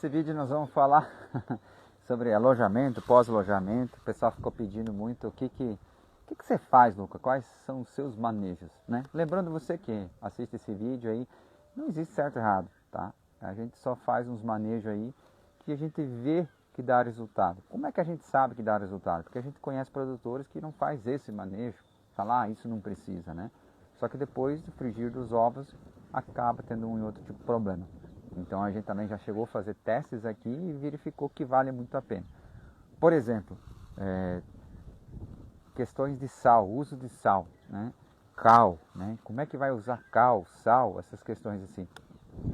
Nesse vídeo nós vamos falar sobre alojamento, pós-alojamento. O pessoal ficou pedindo muito o que você faz, Luca? Quais são os seus manejos, né? Lembrando você que assiste esse vídeo aí, não existe certo e errado, tá? A gente só faz uns manejos aí que a gente vê que dá resultado. Como é que a gente sabe que dá resultado? Porque a gente conhece produtores que não faz esse manejo, fala, isso não precisa, né? Só que depois do frigir dos ovos, acaba tendo um e outro tipo de problema. Então a gente também já chegou a fazer testes aqui e verificou que vale muito a pena. Por exemplo, questões de sal, uso de sal, né? Cal, né? Como é que vai usar cal, sal, essas questões assim.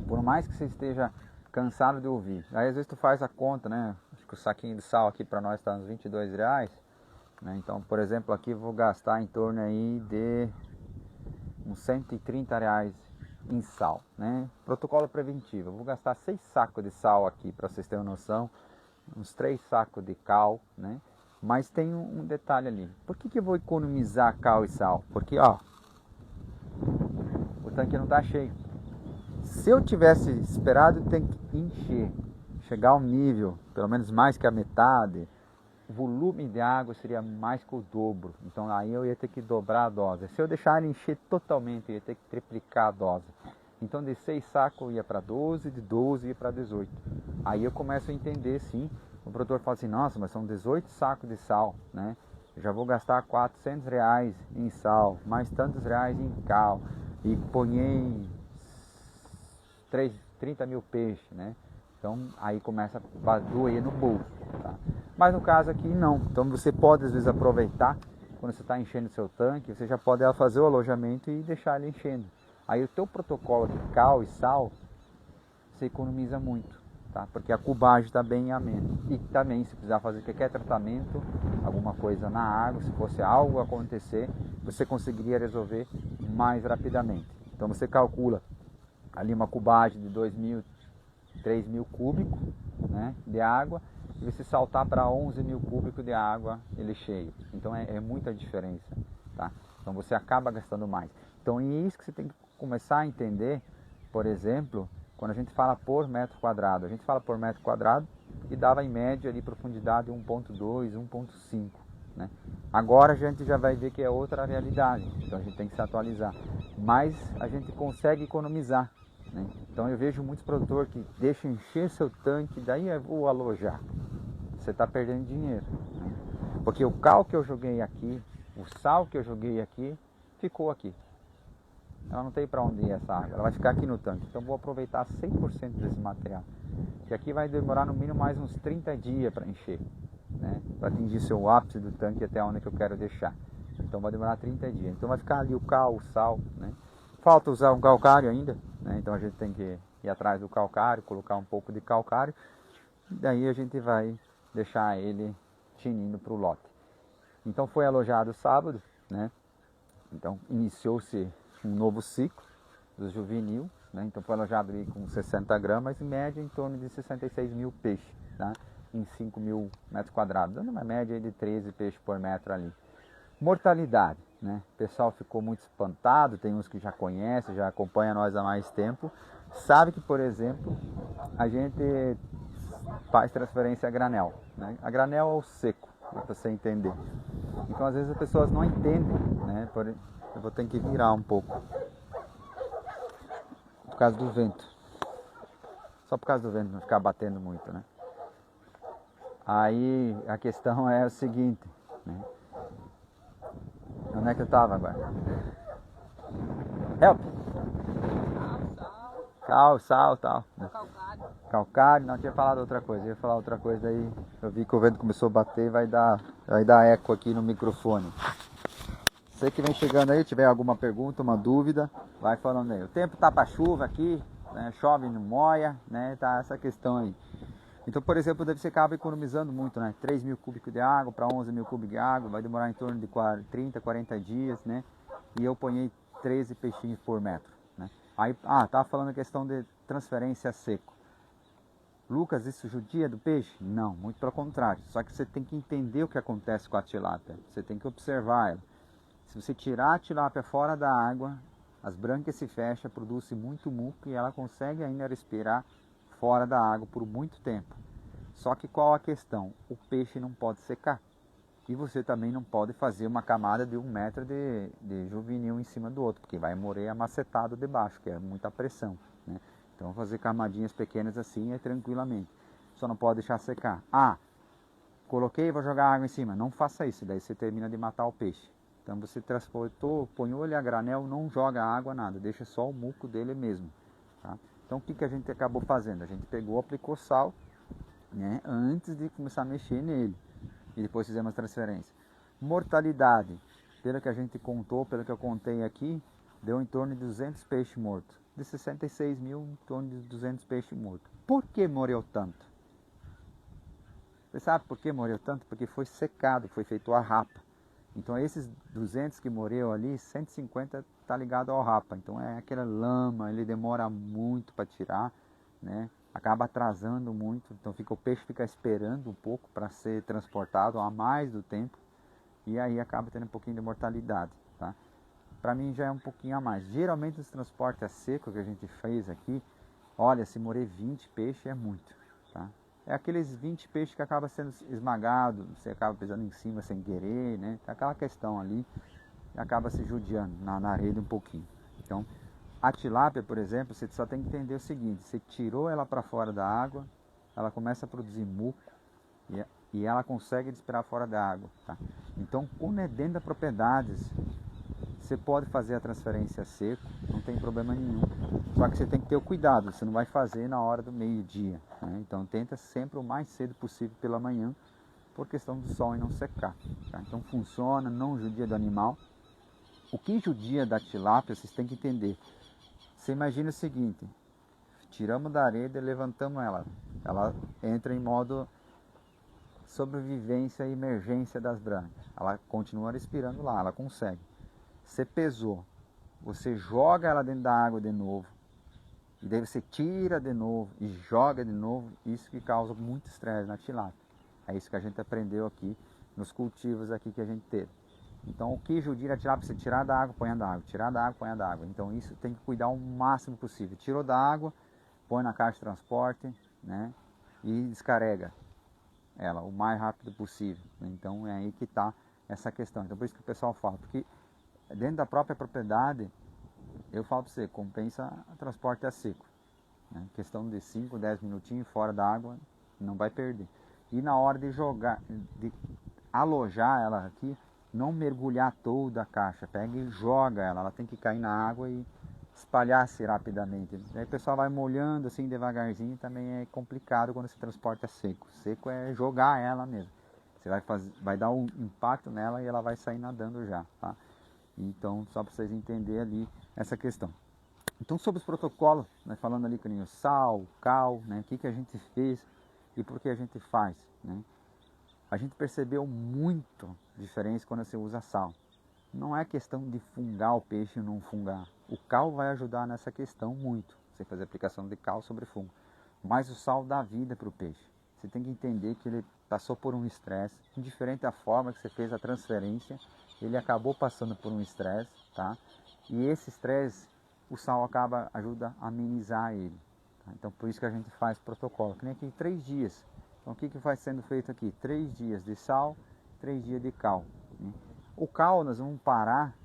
Por mais que você esteja cansado de ouvir, aí às vezes tu faz a conta, né? Acho que o saquinho de sal aqui para nós está uns R$22, né? Então, por exemplo, aqui eu vou gastar em torno aí de uns R$130 em sal, né? Protocolo preventivo, eu vou gastar 6 sacos de sal aqui para vocês terem uma noção, uns 3 sacos de cal, né? Mas tem um detalhe ali. Por que eu vou economizar cal e sal? Porque, ó, o tanque não está cheio. Se eu tivesse esperado o tanque encher, chegar ao nível, pelo menos mais que a metade, o volume de água seria mais que o dobro. Então aí eu ia ter que dobrar a dose. Se eu deixar ele encher totalmente, eu ia ter que triplicar a dose. Então de 6 sacos eu ia para 12, de 12 ia para 18. Aí eu começo a entender, sim. O produtor fala assim, nossa, mas são 18 sacos de sal, né? Eu já vou gastar R$400 em sal, mais tantos reais em cal. E ponhei 30 mil peixes, né? Então aí começa a doer no bolso, tá? Mas no caso aqui não. Então você pode às vezes aproveitar, quando você está enchendo o seu tanque, você já pode fazer o alojamento e deixar ele enchendo. Aí o teu protocolo de cal e sal, você economiza muito, tá? Porque a cubagem está bem amena. E também se precisar fazer qualquer tratamento, alguma coisa na água, se fosse algo acontecer, você conseguiria resolver mais rapidamente. Então você calcula ali uma cubagem de 2.000, 3.000 cúbicos, né, de água, e você saltar para 11.000 cúbicos de água ele cheio. Então é muita diferença, tá? Então você acaba gastando mais. Então é isso que você tem que começar a entender. Por exemplo, quando a gente fala por metro quadrado, a gente fala por metro quadrado e dava em média ali profundidade 1.2, 1.5, né? Agora a gente já vai ver que é outra realidade, então a gente tem que se atualizar. Mas a gente consegue economizar, né? Então eu vejo muitos produtores que deixam encher seu tanque, daí eu vou alojar. Você está perdendo dinheiro, né? Porque o cal que eu joguei aqui, o sal que eu joguei aqui, ficou aqui. Ela não tem para onde ir essa água, ela vai ficar aqui no tanque. Então vou aproveitar 100% desse material. Que aqui vai demorar no mínimo mais uns 30 dias para encher, né? Para atingir seu ápice do tanque até onde que eu quero deixar. Então vai demorar 30 dias. Então vai ficar ali o cal, o sal, né? Falta usar um calcário ainda, né? Então a gente tem que ir atrás do calcário, colocar um pouco de calcário. E daí a gente vai deixar ele tinindo para o lote. Então foi alojado sábado, né? Então iniciou-se um novo ciclo do juvenil, né? Então foi alojado ali com 60 gramas, em média em torno de 66 mil peixes, tá? Em 5.000 metros quadrados, dando uma média de 13 peixes por metro ali. Mortalidade, né? O pessoal ficou muito espantado, tem uns que já conhecem, já acompanha nós há mais tempo, sabe que, por exemplo, a gente faz transferência a granel, né? A granel é o seco, para você entender. Então às vezes as pessoas não entendem, né? Eu vou ter que virar um pouco por causa do vento, só por causa do vento, não ficar batendo muito, né? Aí a questão é o seguinte, né? Onde é que eu estava agora? Help! Cal, sal, tal. Calcário. Calcário, não, tinha falado outra coisa. Eu ia falar outra coisa, aí eu vi que o vento começou a bater, vai dar eco aqui no microfone. Você que vem chegando aí, tiver alguma pergunta, uma dúvida, vai falando aí. O tempo tá para chuva aqui, né? Chove, não molha, né? Tá essa questão aí. Então, por exemplo, você acaba economizando muito, né? 3.000 cúbicos de água para 11.000 cúbicos de água, vai demorar em torno de 30, 40 dias, né? E eu ponhei 13 peixinhos por metro, né? Aí, tava falando a questão de transferência a seco. Lucas, isso judia do peixe? Não, muito pelo contrário. Só que você tem que entender o que acontece com a tilápia. Você tem que observar ela. Se você tirar a tilápia fora da água, as brancas se fecham, produz muito muco e ela consegue ainda respirar fora da água por muito tempo. Só que qual a questão? O peixe não pode secar. E você também não pode fazer uma camada de 1 metro de juvenil em cima do outro, porque vai morrer amacetado debaixo, que é muita pressão, né? Então fazer camadinhas pequenas assim é tranquilamente. Só não pode deixar secar. Ah, coloquei e vou jogar água em cima. Não faça isso, daí você termina de matar o peixe. Então você transportou, ponhou ele a granel, não joga água, nada, deixa só o muco dele mesmo, tá? Então o que a gente acabou fazendo? A gente pegou, aplicou sal, né, antes de começar a mexer nele. E depois fizemos a transferência. Mortalidade, pelo que a gente contou, pelo que eu contei aqui, deu em torno de 200 peixes mortos. De 66 mil, em torno de 200 peixes mortos. Por que morreu tanto? Você sabe por que morreu tanto? Porque foi secado, foi feito a rapa. Então esses 200 que morreu ali, 150 está ligado ao rapa. Então é aquela lama, ele demora muito para tirar, né? Acaba atrasando muito, então o peixe fica esperando um pouco para ser transportado a mais do tempo e aí acaba tendo um pouquinho de mortalidade, tá? Para mim já é um pouquinho a mais. Geralmente os transportes a seco que a gente fez aqui, olha, se morrer 20 peixes é muito, tá? É aqueles 20 peixes que acaba sendo esmagado, você acaba pisando em cima sem querer, né? Tem aquela questão ali, acaba se judiando na rede um pouquinho. Então, a tilápia, por exemplo, você só tem que entender o seguinte: você tirou ela para fora da água, ela começa a produzir muco e ela consegue respirar fora da água, tá? Então, quando é dentro da propriedade, você pode fazer a transferência a seco, não tem problema nenhum. Só que você tem que ter o cuidado, você não vai fazer na hora do meio-dia, né? Então, tenta sempre o mais cedo possível pela manhã, por questão do sol e não secar, tá? Então, funciona, não judia do animal. O que judia da tilápia, vocês têm que entender. Você imagina o seguinte: tiramos da areia e levantamos ela. Ela entra em modo sobrevivência e emergência das brancas. Ela continua respirando lá, ela consegue. Você pesou, você joga ela dentro da água de novo, e daí você tira de novo e joga de novo. Isso que causa muito estresse na tilápia. É isso que a gente aprendeu aqui nos cultivos aqui que a gente teve. Então o que judia a tilápia, você tirar da água, põe da água, tirar da água, põe da água. Então isso tem que cuidar o máximo possível. Tirou da água, põe na caixa de transporte, né? E descarrega ela o mais rápido possível. Então é aí que está essa questão. Então por isso que o pessoal fala, porque dentro da própria propriedade, eu falo para você, compensa o transporte a seco, né? Questão de 5, 10 minutinhos fora da água, não vai perder. E na hora de jogar, de alojar ela aqui, não mergulhar toda a caixa, pega e joga ela tem que cair na água e espalhar-se rapidamente. Aí o pessoal vai molhando assim devagarzinho, também é complicado quando se transporta seco. Seco é jogar ela mesmo. Você vai dar um impacto nela e ela vai sair nadando já, tá? Então, só para vocês entenderem ali essa questão. Então, sobre os protocolos, né, falando ali com o sal, cal, né, o que a gente fez e por que a gente faz, né? A gente percebeu muito diferença quando você usa sal. Não é questão de fungar o peixe ou não fungar. O cal vai ajudar nessa questão muito. Você fazer aplicação de cal sobre fungo. Mas o sal dá vida para o peixe. Você tem que entender que ele passou por um estresse. Indiferente da forma que você fez a transferência, ele acabou passando por um estresse, tá? E esse estresse, o sal ajuda a amenizar ele. Tá? Então por isso que a gente faz protocolo. Que nem aqui 3 dias. Então o que vai sendo feito aqui? 3 dias de sal, 3 dias de cal, né? O cal, nós vamos parar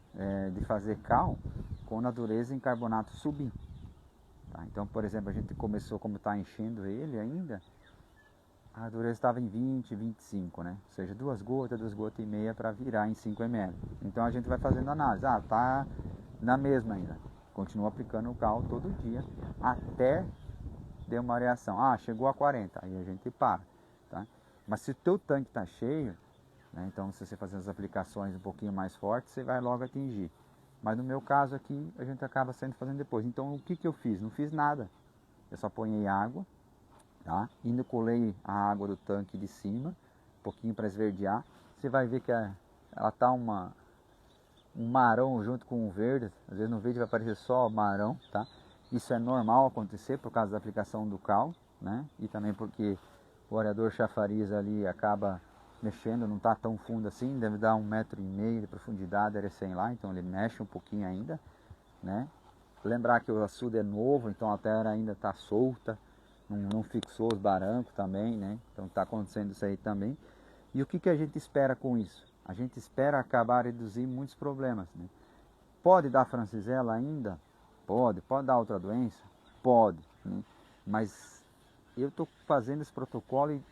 de fazer cal quando a dureza em carbonato subir. Tá? Então, por exemplo, a gente começou, como está enchendo ele ainda, a dureza estava em 20, 25, né? Ou seja, 2 gotas e meia para virar em 5 ml. Então a gente vai fazendo análise. Ah, tá na mesma ainda. Continua aplicando o cal todo dia até ter uma reação. Ah, chegou a 40, aí a gente para, tá? Mas se o teu tanque está cheio, né, então se você fazer as aplicações um pouquinho mais fortes, você vai logo atingir. Mas no meu caso aqui, a gente acaba sendo fazendo depois. Então o que eu fiz? Não fiz nada. Eu só ponhei água, tá? Inoculei a água do tanque de cima, um pouquinho para esverdear. Você vai ver que ela tá um marrom junto com o verde. Às vezes no vídeo vai aparecer só marrom, tá? Isso é normal acontecer por causa da aplicação do cal, né? E também porque o areador chafariz ali acaba mexendo, não está tão fundo assim, deve dar 1,5 m de profundidade, recém lá, então ele mexe um pouquinho ainda, né? Lembrar que o açude é novo, então a terra ainda está solta, não fixou os barancos também, né? Então está acontecendo isso aí também. E o que a gente espera com isso? A gente espera acabar reduzir muitos problemas, né? Pode dar francisela ainda? Pode. Pode dar outra doença? Pode, né? Mas eu estou fazendo esse protocolo e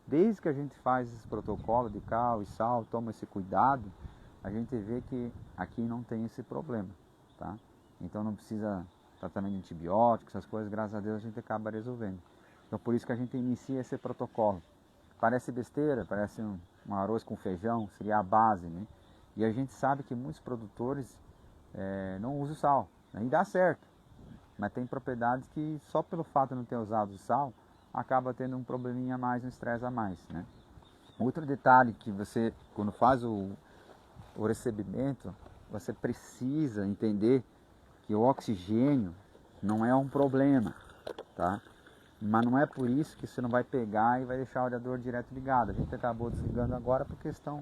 desde que a gente faz esse protocolo de cal e sal, toma esse cuidado, a gente vê que aqui não tem esse problema, tá? Então não precisa tratamento de antibióticos, essas coisas, graças a Deus a gente acaba resolvendo. Então por isso que a gente inicia esse protocolo. Parece besteira, parece um arroz com feijão, seria a base, né? E a gente sabe que muitos produtores não usam sal, né? E dá certo. Mas tem propriedades que só pelo fato de não ter usado o sal, acaba tendo um probleminha a mais, um estresse a mais, né? Outro detalhe que você, quando faz o recebimento, você precisa entender que o oxigênio não é um problema, tá? Mas não é por isso que você não vai pegar e vai deixar o radiador direto ligado. A gente acabou desligando agora por questão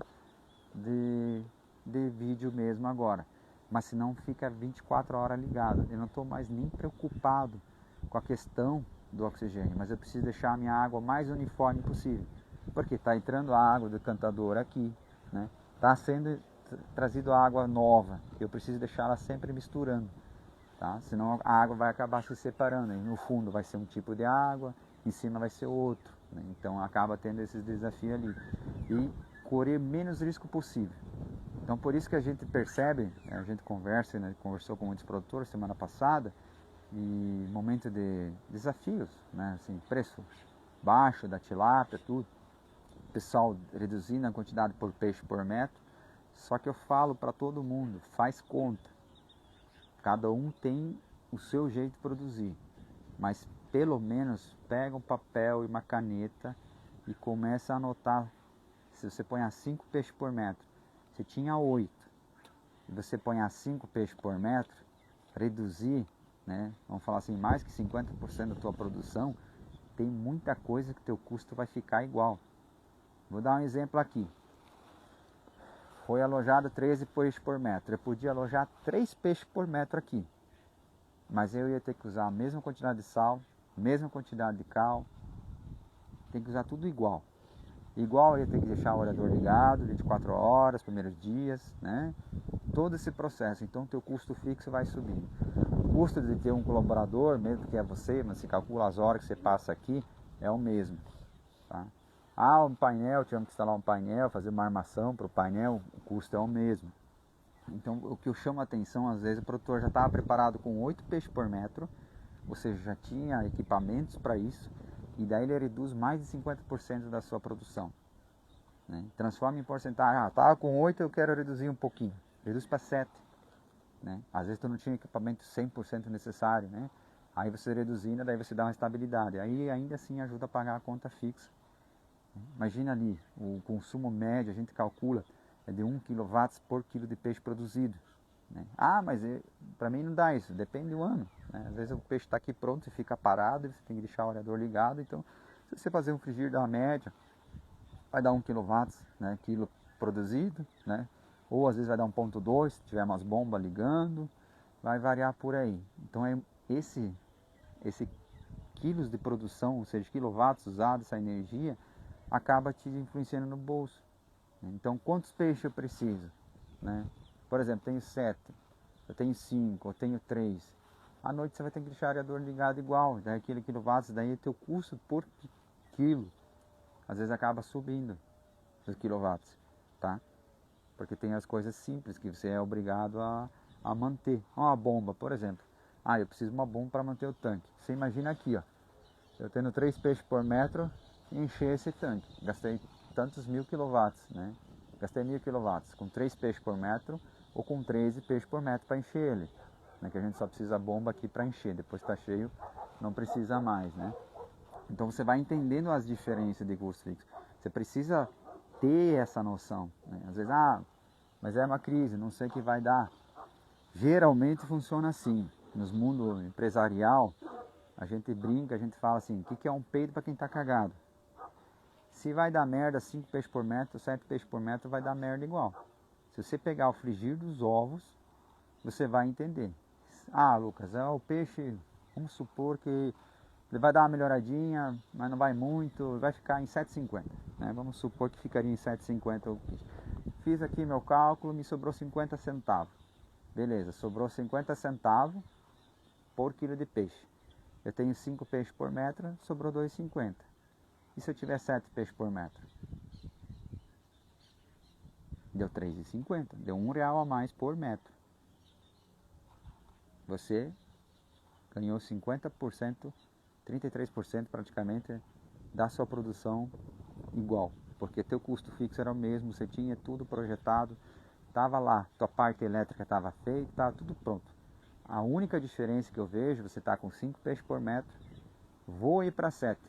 de vídeo mesmo agora. Mas se não fica 24 horas ligado. Eu não estou mais nem preocupado com a questão do oxigênio, mas eu preciso deixar a minha água mais uniforme possível. Porque está entrando a água do cantador aqui, né? Está sendo trazido água nova. Eu preciso deixar ela sempre misturando. Tá? Senão a água vai acabar se separando. E no fundo vai ser um tipo de água, em cima vai ser outro, né? Então acaba tendo esses desafios ali. E correr menos risco possível. Então por isso que a gente percebe, a gente conversa, né? Conversou com muitos produtores semana passada, e momento de desafios, né? Assim, preço baixo da tilápia, tudo. O pessoal reduzindo a quantidade por peixe por metro. Só que eu falo para todo mundo, faz conta. Cada um tem o seu jeito de produzir, mas pelo menos pega um papel e uma caneta e começa a anotar. Se você põe a 5 peixes por metro, você tinha 8, e você põe a 5 peixes por metro, reduzir, né, vamos falar assim, mais que 50% da tua produção, tem muita coisa que teu custo vai ficar igual. Vou dar um exemplo aqui. Foi alojado 13 peixes por metro. Eu podia alojar 3 peixes por metro aqui. Mas eu ia ter que usar a mesma quantidade de sal, mesma quantidade de cal. Tem que usar tudo igual. Igual eu ia ter que deixar o radiador ligado 24 horas, primeiros dias, né? Todo esse processo. Então o teu custo fixo vai subindo. O custo de ter um colaborador, mesmo que é você, mas se calcula as horas que você passa aqui, é o mesmo, tá? Ah, um painel, tivemos que instalar um painel, fazer uma armação para o painel, o custo é o mesmo. Então o que eu chamo a atenção, às vezes o produtor já estava preparado com 8 peixes por metro, ou seja, já tinha equipamentos para isso, e daí ele reduz mais de 50% da sua produção, né? Transforma em porcentagem. Ah, estava com 8, eu quero reduzir um pouquinho, reduz para 7, né? Às vezes tu não tinha equipamento 100% necessário, né? Aí você reduzindo, daí você dá uma estabilidade, aí ainda assim ajuda a pagar a conta fixa. Imagina ali, o consumo médio, a gente calcula, é de 1 kW por quilo de peixe produzido, né? Ah, mas para mim não dá isso, depende do ano, né? Às vezes o peixe está aqui pronto e fica parado, e você tem que deixar o radiador ligado, então se você fazer um frigir da média, vai dar 1 kW, né, quilo produzido, né? Ou às vezes vai dar 1,2, se tiver umas bombas ligando, vai variar por aí. Então é esse quilos de produção, ou seja, quilowatts usados, essa energia, acaba te influenciando no bolso. Então, quantos peixes eu preciso, né? Por exemplo, tenho 7, eu tenho 5, eu tenho 3. À noite você vai ter que deixar o radiador ligado igual, daí aquele quilowatts, daí o teu custo por quilo, às vezes acaba subindo os quilowatts, tá? Porque tem as coisas simples que você é obrigado a manter. Uma bomba, por exemplo. Ah, eu preciso de uma bomba para manter o tanque. Você imagina aqui, ó, eu tendo 3 peixes por metro, encher esse tanque. Gastei tantos 1000 quilowatts, né? Gastei 1000 quilowatts com 3 peixes por metro ou com 13 peixes por metro para encher ele, né? Que a gente só precisa da bomba aqui para encher. Depois está cheio, não precisa mais, né? Então você vai entendendo as diferenças de custo fixo. Você precisa ter essa noção, né? Às vezes, mas é uma crise, não sei o que vai dar. Geralmente funciona assim. Nos mundos empresarial, a gente brinca, a gente fala assim, o que é um peido para quem está cagado? Se vai dar merda 5 peixes por metro, 7 peixes por metro, vai dar merda igual. Se você pegar o frigir dos ovos, você vai entender. Ah, Lucas, o peixe, vamos supor que Ele vai dar uma melhoradinha, mas não vai muito, vai ficar em 7,50, né? Vamos supor que ficaria em 7,50 o peixe. Fiz aqui meu cálculo, me sobrou 50 centavos. Beleza, sobrou 50 centavos por quilo de peixe. Eu tenho 5 peixes por metro, sobrou 2,50. E se eu tiver 7 peixes por metro? Deu 3,50, deu R$1 a mais por metro. Você ganhou 50%, 33% praticamente da sua produção igual, porque teu custo fixo era o mesmo, você tinha tudo projetado, estava lá, tua parte elétrica estava feita, estava tudo pronto. A única diferença que eu vejo, você está com 5 peixes por metro, vou ir para 7.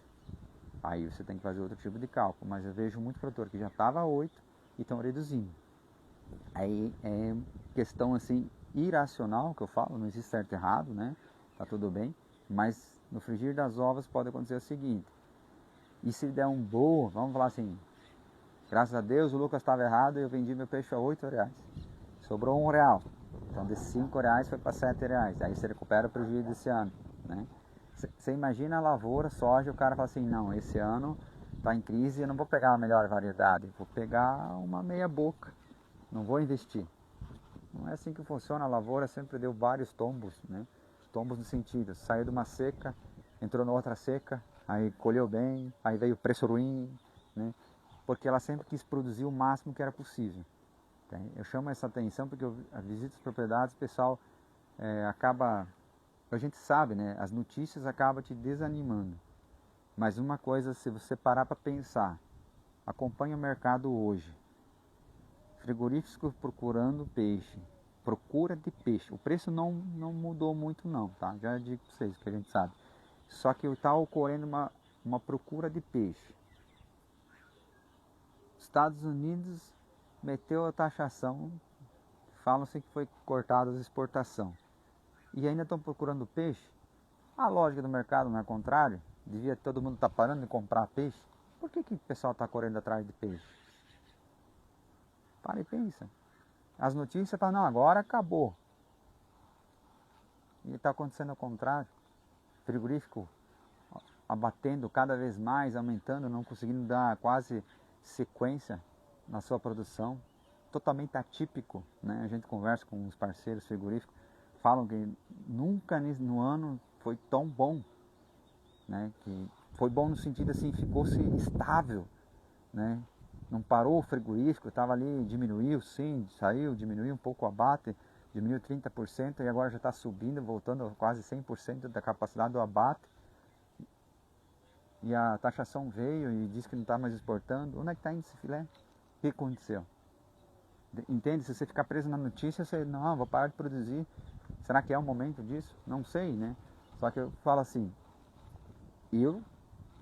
Aí você tem que fazer outro tipo de cálculo, mas eu vejo muito produtor que já estava a 8 e estão reduzindo. Aí é questão assim iracional que eu falo, não existe certo e errado, né? Tá tudo bem, mas no frigir das ovas pode acontecer o seguinte: e se der um boa, vamos falar assim, graças a Deus o Lucas estava errado e eu vendi meu peixe a R$8, sobrou R$1, então de R$5 foi para R$7, aí você recupera o prejuízo desse ano, né? Você imagina a lavoura, soja, o cara fala assim, não, esse ano está em crise, eu não vou pegar a melhor variedade, vou pegar uma meia boca, não vou investir. Não é assim que funciona, a lavoura sempre deu vários tombos, né? Tombos no sentido, saiu de uma seca, entrou na outra seca, aí colheu bem, aí veio o preço ruim, né? Porque ela sempre quis produzir o máximo que era possível. Tá? Eu chamo essa atenção porque eu visito as propriedades, o pessoal acaba, a gente sabe, né? As notícias acabam te desanimando. Mas uma coisa, se você parar para pensar, acompanha o mercado hoje, frigoríficos procurando peixe, procura de peixe. O preço não mudou muito não, tá? Já digo para vocês que a gente sabe. Só que está ocorrendo uma procura de peixe. Estados Unidos meteu a taxação, falam-se que foi cortada a exportação. E ainda estão procurando peixe? A lógica do mercado não é contrário? Devia todo mundo estar parando de comprar peixe? Por que o pessoal está correndo atrás de peixe? Para e pensa. As notícias falam, não, agora acabou. E está acontecendo ao contrário. Frigorífico abatendo cada vez mais, aumentando, não conseguindo dar quase sequência na sua produção. Totalmente atípico, né? A gente conversa com os parceiros frigoríficos, falam que nunca no ano foi tão bom, né? Que foi bom no sentido assim, ficou-se estável, né? Não parou o frigorífico, estava ali, diminuiu sim, saiu, diminuiu um pouco o abate, diminuiu 30% e agora já está subindo, voltando a quase 100% da capacidade do abate. E a taxação veio e diz que não está mais exportando. Onde é que está indo esse filé? O que aconteceu? Entende? Se você ficar preso na notícia, você, não, vou parar de produzir. Será que é o momento disso? Não sei, né? Só que eu falo assim, eu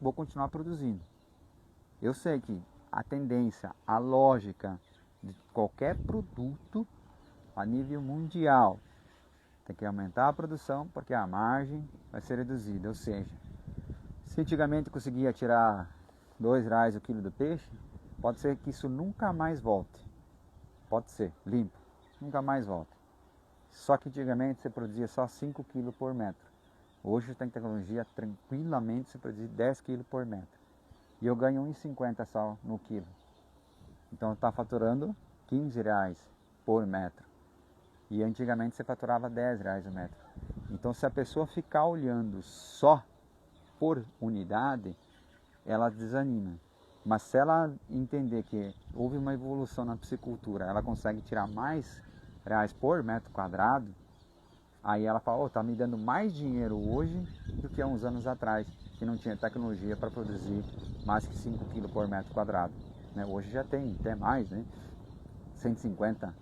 vou continuar produzindo. Eu sei que a tendência, a lógica de qualquer produto a nível mundial tem que aumentar a produção porque a margem vai ser reduzida. Ou seja, se antigamente conseguia tirar R$2 o quilo do peixe, pode ser que isso nunca mais volte. Pode ser, limpo, nunca mais volta. Só que antigamente você produzia só 5 kg por metro. Hoje tem tecnologia, tranquilamente você produzir 10 kg por metro. E eu ganho R$1,50 só no quilo. Então está faturando R$15 por metro. E antigamente você faturava R$10 o metro. Então se a pessoa ficar olhando só por unidade, ela desanima. Mas se ela entender que houve uma evolução na piscicultura, ela consegue tirar mais reais por metro quadrado, aí ela fala, oh, tá me dando mais dinheiro hoje do que há uns anos atrás, que não tinha tecnologia para produzir mais que 5 kg por metro quadrado. Né? Hoje já tem até mais, né? 150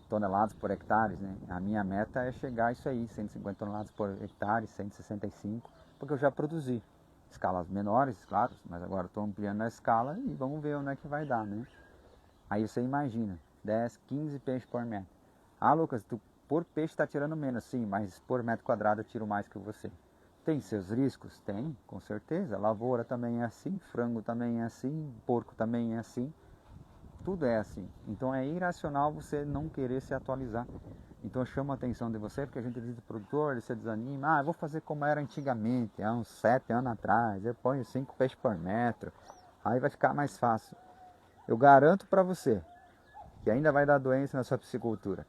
toneladas por hectare. Né? A minha meta é chegar a isso aí, 150 toneladas por hectare, 165, porque eu já produzi. Escalas menores, claro, mas agora estou ampliando a escala e vamos ver onde é que vai dar, né? Aí você imagina, 10, 15 peixes por metro. Ah, Lucas, tu por peixe está tirando menos, sim, mas por metro quadrado eu tiro mais que você. Tem seus riscos? Tem, com certeza. Lavoura também é assim, frango também é assim, porco também é assim. Tudo é assim. Então é irracional você não querer se atualizar. Então eu chamo a atenção de você, porque a gente diz o produtor, ele se desanima, eu vou fazer como era antigamente, há uns 7 anos atrás, eu ponho 5 peixes por metro, aí vai ficar mais fácil. Eu garanto para você que ainda vai dar doença na sua piscicultura.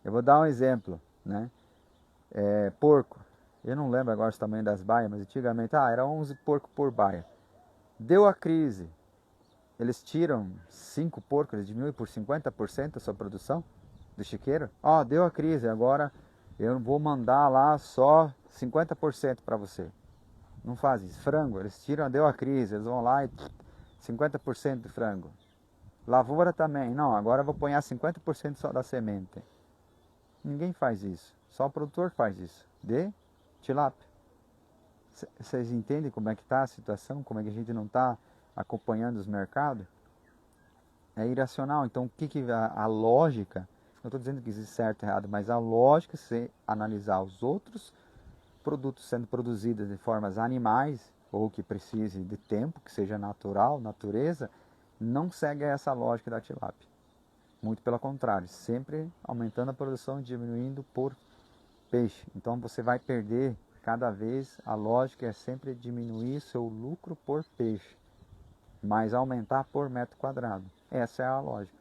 Eu vou dar um exemplo, né? Porco. Eu não lembro agora o tamanho das baias, mas antigamente, era 11 porcos por baia. Deu a crise, eles tiram 5 porcos, eles diminuem por 50% a sua produção do chiqueiro. Deu a crise, agora eu vou mandar lá só 50% para você. Não faz isso. Frango, eles tiram, deu a crise, eles vão lá e 50% de frango. Lavoura também, não, agora eu vou pôr 50% só da semente. Ninguém faz isso, só o produtor faz isso, de tilápia. Vocês entendem como é que está a situação, como é que a gente não está acompanhando os mercados? É irracional. Então, a lógica, não estou dizendo que existe certo e errado, mas a lógica é você analisar os outros produtos sendo produzidos de formas animais, ou que precise de tempo, que seja natural, natureza, não segue essa lógica da tilápia. Muito pelo contrário, sempre aumentando a produção e diminuindo por peixe. Então você vai perder cada vez, a lógica é sempre diminuir seu lucro por peixe, mas aumentar por metro quadrado. Essa é a lógica.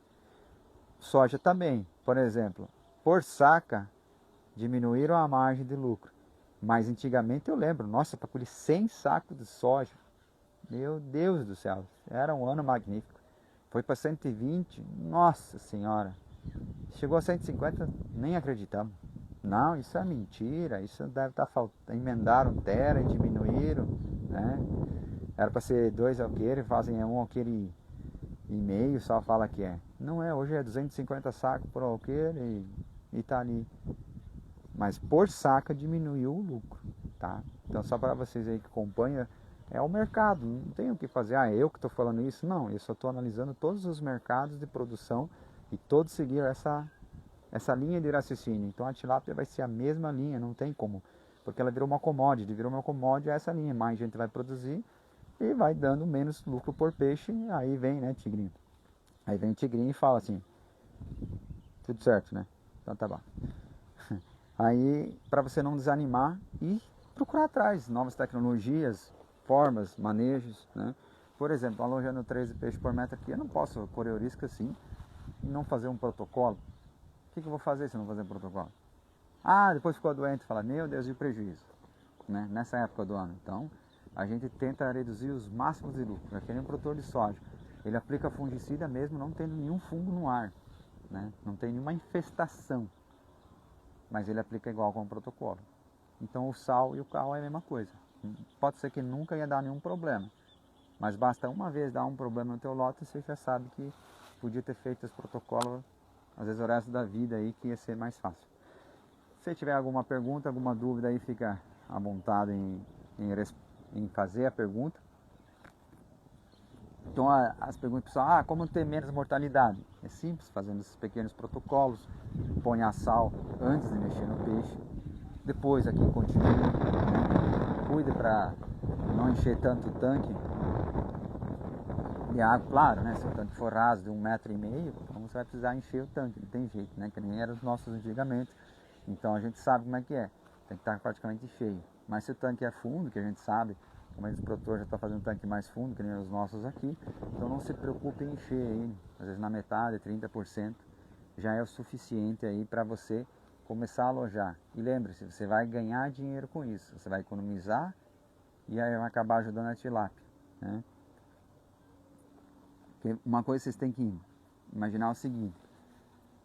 Soja também, por exemplo, por saca diminuíram a margem de lucro. Mas antigamente eu lembro, nossa, para colher 100 sacos de soja, meu Deus do céu, era um ano magnífico. Foi para 120, nossa senhora, chegou a 150, nem acreditamos. Não, isso é mentira, isso deve estar faltando. Emendaram terra e diminuíram, né? Era para ser 2 alqueires, fazem 1 alqueire e meio, só fala que é. Não é, hoje é 250 sacos por alqueire e tá ali. Mas por saca diminuiu o lucro, tá? Então só para vocês aí que acompanham, é o mercado, não tem o que fazer, eu que estou falando isso, não, eu só estou analisando todos os mercados de produção e todos seguiram essa linha de raciocínio. Então a tilápia vai ser a mesma linha, não tem como, porque ela virou uma commodity, é essa linha, mais gente vai produzir e vai dando menos lucro por peixe, aí vem, né, Tigrinho? Aí vem o Tigrinho e fala assim, tudo certo, né? Então tá bom. Aí, para você não desanimar e procurar atrás novas tecnologias, formas, manejos, né? Por exemplo, alojando 13 peixes por metro aqui, eu não posso correr o risco assim e não fazer um protocolo. O que eu vou fazer se eu não fazer um protocolo? Depois ficou doente, fala, meu Deus, e o prejuízo, né? Nessa época do ano. Então, a gente tenta reduzir os máximos de lucro. É que nem um produtor de soja. Ele aplica fungicida mesmo não tendo nenhum fungo no ar, né? Não tem nenhuma infestação. Mas ele aplica igual com o protocolo. Então o sal e o cal é a mesma coisa. Pode ser que nunca ia dar nenhum problema, mas basta uma vez dar um problema no teu lote, você já sabe que podia ter feito esse protocolo, às vezes o resto da vida aí, que ia ser mais fácil. Se tiver alguma pergunta, alguma dúvida aí, fica à vontade em fazer a pergunta. Então as perguntas pessoal, como ter menos mortalidade? É simples, fazendo esses pequenos protocolos, põe a sal antes de mexer no peixe, depois aqui continua, cuida para não encher tanto o tanque de água, claro, né? Se o tanque for raso de 1,5 metro, então você vai precisar encher o tanque, não tem jeito, né? Que nem eram os nossos antigamente, então a gente sabe como é que é, tem que estar praticamente cheio. Mas se o tanque é fundo, que a gente sabe, como esse produtor já está fazendo um tanque mais fundo, que nem os nossos aqui, então não se preocupe em encher ele, às vezes na metade, 30%, já é o suficiente aí para você começar a alojar. E lembre-se, você vai ganhar dinheiro com isso, você vai economizar e aí vai acabar ajudando a tilápia, né? Porque uma coisa vocês têm que imaginar é o seguinte,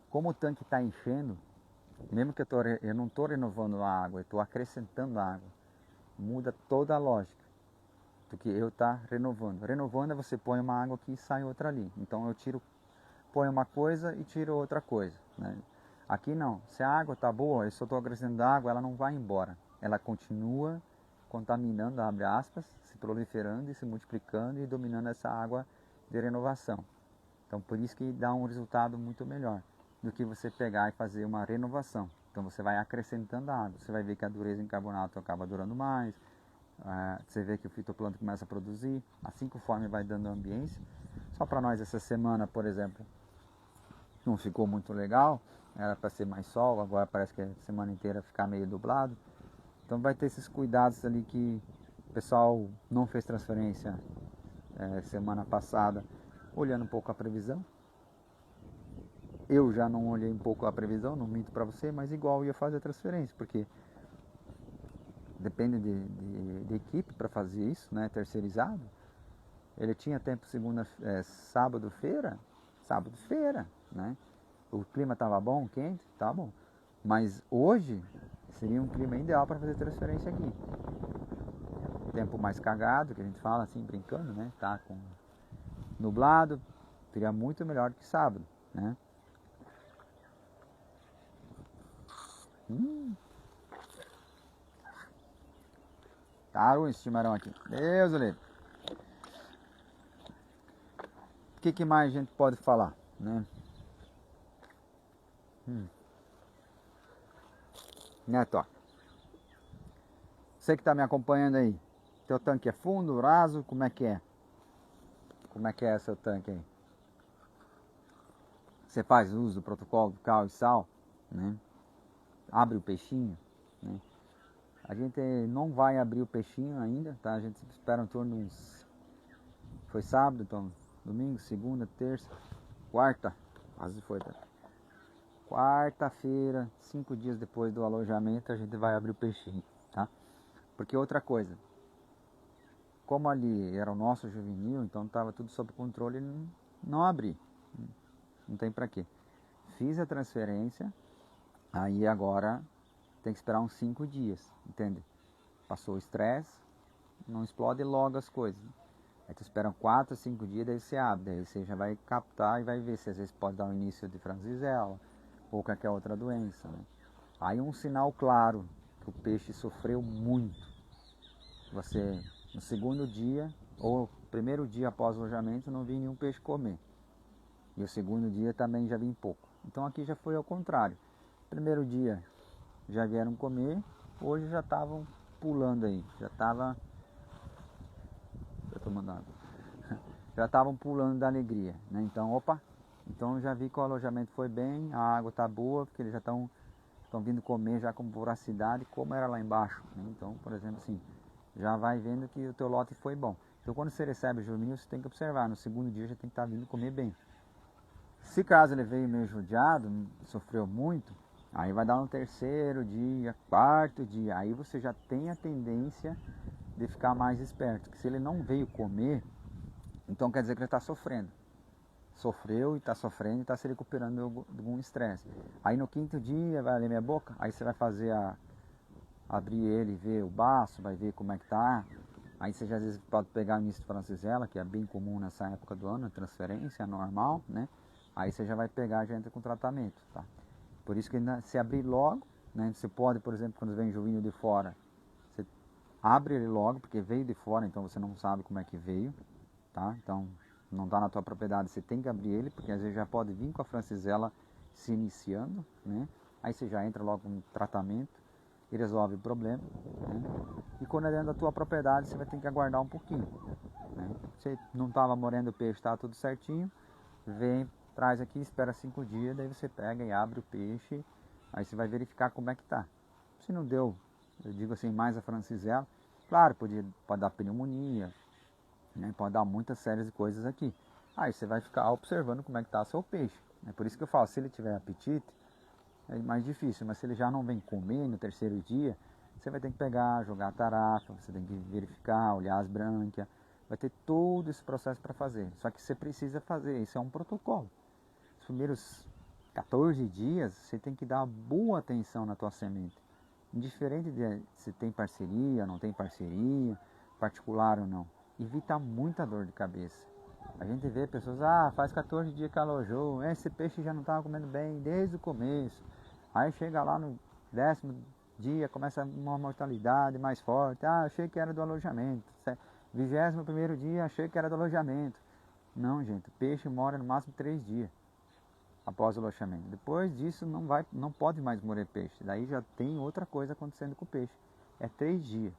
como o tanque está enchendo, mesmo que eu não estou renovando a água, eu estou acrescentando água, muda toda a lógica do que eu estar renovando. Renovando é você põe uma água aqui e sai outra ali. Então eu põe uma coisa e tiro outra coisa, né? Aqui não, se a água está boa, eu só estou acrescentando água, ela não vai embora. Ela continua contaminando, abre aspas, se proliferando e se multiplicando e dominando essa água de renovação. Então por isso que dá um resultado muito melhor do que você pegar e fazer uma renovação. Então você vai acrescentando água, você vai ver que a dureza em carbonato acaba durando mais, você vê que o fitoplâncton começa a produzir, assim conforme vai dando ambiência. Só para nós essa semana, por exemplo, não ficou muito legal, era para ser mais sol, agora parece que a semana inteira ficar meio nublado. Então vai ter esses cuidados ali que o pessoal não fez transferência semana passada, olhando um pouco a previsão. Eu já não olhei um pouco a previsão, não minto para você, mas igual ia fazer a transferência, porque depende de equipe para fazer isso, né, terceirizado. Ele tinha tempo sábado-feira, né? O clima estava bom, quente, tá bom. Mas hoje seria um clima ideal para fazer transferência aqui. Tempo mais cagado, que a gente fala assim, brincando, né? Tá com nublado, seria muito melhor do que sábado, né? Tá ruim esse chimarrão aqui. Deus o livre. O que mais a gente pode falar, né? Neto, ó. Você que está me acompanhando aí, teu tanque é fundo, raso, como é que é? Como é que é seu tanque aí? Você faz uso do protocolo do cal e sal, né? Abre o peixinho, né? A gente não vai abrir o peixinho ainda, tá? A gente espera em torno de uns... Foi sábado, então domingo, segunda, terça, quarta, quase foi, tá? Quarta-feira, 5 dias depois do alojamento, a gente vai abrir o peixinho, tá? Porque outra coisa, como ali era o nosso juvenil, então estava tudo sob controle, não abri. Não tem pra quê. Fiz a transferência, aí agora tem que esperar uns 5 dias, entende? Passou o estresse, não explode logo as coisas. Aí tu espera 4, 5 dias, daí você abre, daí você já vai captar e vai ver se às vezes pode dar um início de francisella ou qualquer outra doença, né? Aí um sinal claro que o peixe sofreu muito, você no segundo dia ou primeiro dia após o alojamento não vi nenhum peixe comer. E o segundo dia também já vi pouco. Então aqui já foi ao contrário. Primeiro dia já vieram comer, hoje já estavam pulando aí, já tomando água. Já estavam pulando da alegria, né? Então, opa, então já vi que o alojamento foi bem, a água tá boa, porque eles já estão vindo comer já com voracidade, como era lá embaixo, né? Então, por exemplo, assim, já vai vendo que o teu lote foi bom. Então, quando você recebe o juvenil, você tem que observar, no segundo dia já tem que estar vindo comer bem. Se caso ele veio meio judiado, sofreu muito, aí vai dar no terceiro dia, quarto dia, aí você já tem a tendência de ficar mais esperto. Que se ele não veio comer, então quer dizer que ele está sofrendo. Sofreu e está sofrendo e está se recuperando de algum estresse. Aí no quinto dia vai ler minha boca, aí você vai fazer abrir ele, ver o baço, vai ver como é que tá. Aí você já às vezes pode pegar o início de francisella, que é bem comum nessa época do ano, a transferência é normal, né? Aí você já vai pegar, já entra com tratamento, tá? Por isso que se abrir logo, né? Você pode, por exemplo, quando vem juvinho de fora, você abre ele logo, porque veio de fora, então você não sabe como é que veio, tá? Então não está na tua propriedade, você tem que abrir ele, porque às vezes já pode vir com a francisella se iniciando, né? Aí você já entra logo com tratamento e resolve o problema, né? E quando é dentro da tua propriedade, você vai ter que aguardar um pouquinho, né? Você não estava morando o peixe, está tudo certinho, vem, traz aqui, espera 5 dias, daí você pega e abre o peixe, aí você vai verificar como é que tá. Se não deu, eu digo assim, mais a francisella, claro, pode dar pneumonia, né? Pode dar muitas séries de coisas aqui. Aí você vai ficar observando como é que está seu peixe. É por isso que eu falo, se ele tiver apetite, é mais difícil, mas se ele já não vem comer no terceiro dia, você vai ter que pegar, jogar a tarrafa, você tem que verificar, olhar as brânquias, vai ter todo esse processo para fazer. Só que você precisa fazer, isso é um protocolo. Os primeiros 14 dias, você tem que dar boa atenção na tua semente. Indiferente de se tem parceria, não tem parceria, particular ou não. Evita muita dor de cabeça. A gente vê pessoas, faz 14 dias que alojou, esse peixe já não estava comendo bem desde o começo. Aí chega lá no 10º dia, começa uma mortalidade mais forte. Achei que era do alojamento. 21º dia, achei que era do alojamento. Não, gente, o peixe mora no máximo 3 dias após o alojamento. Depois disso não pode mais morrer peixe. Daí já tem outra coisa acontecendo com o peixe. É 3 dias.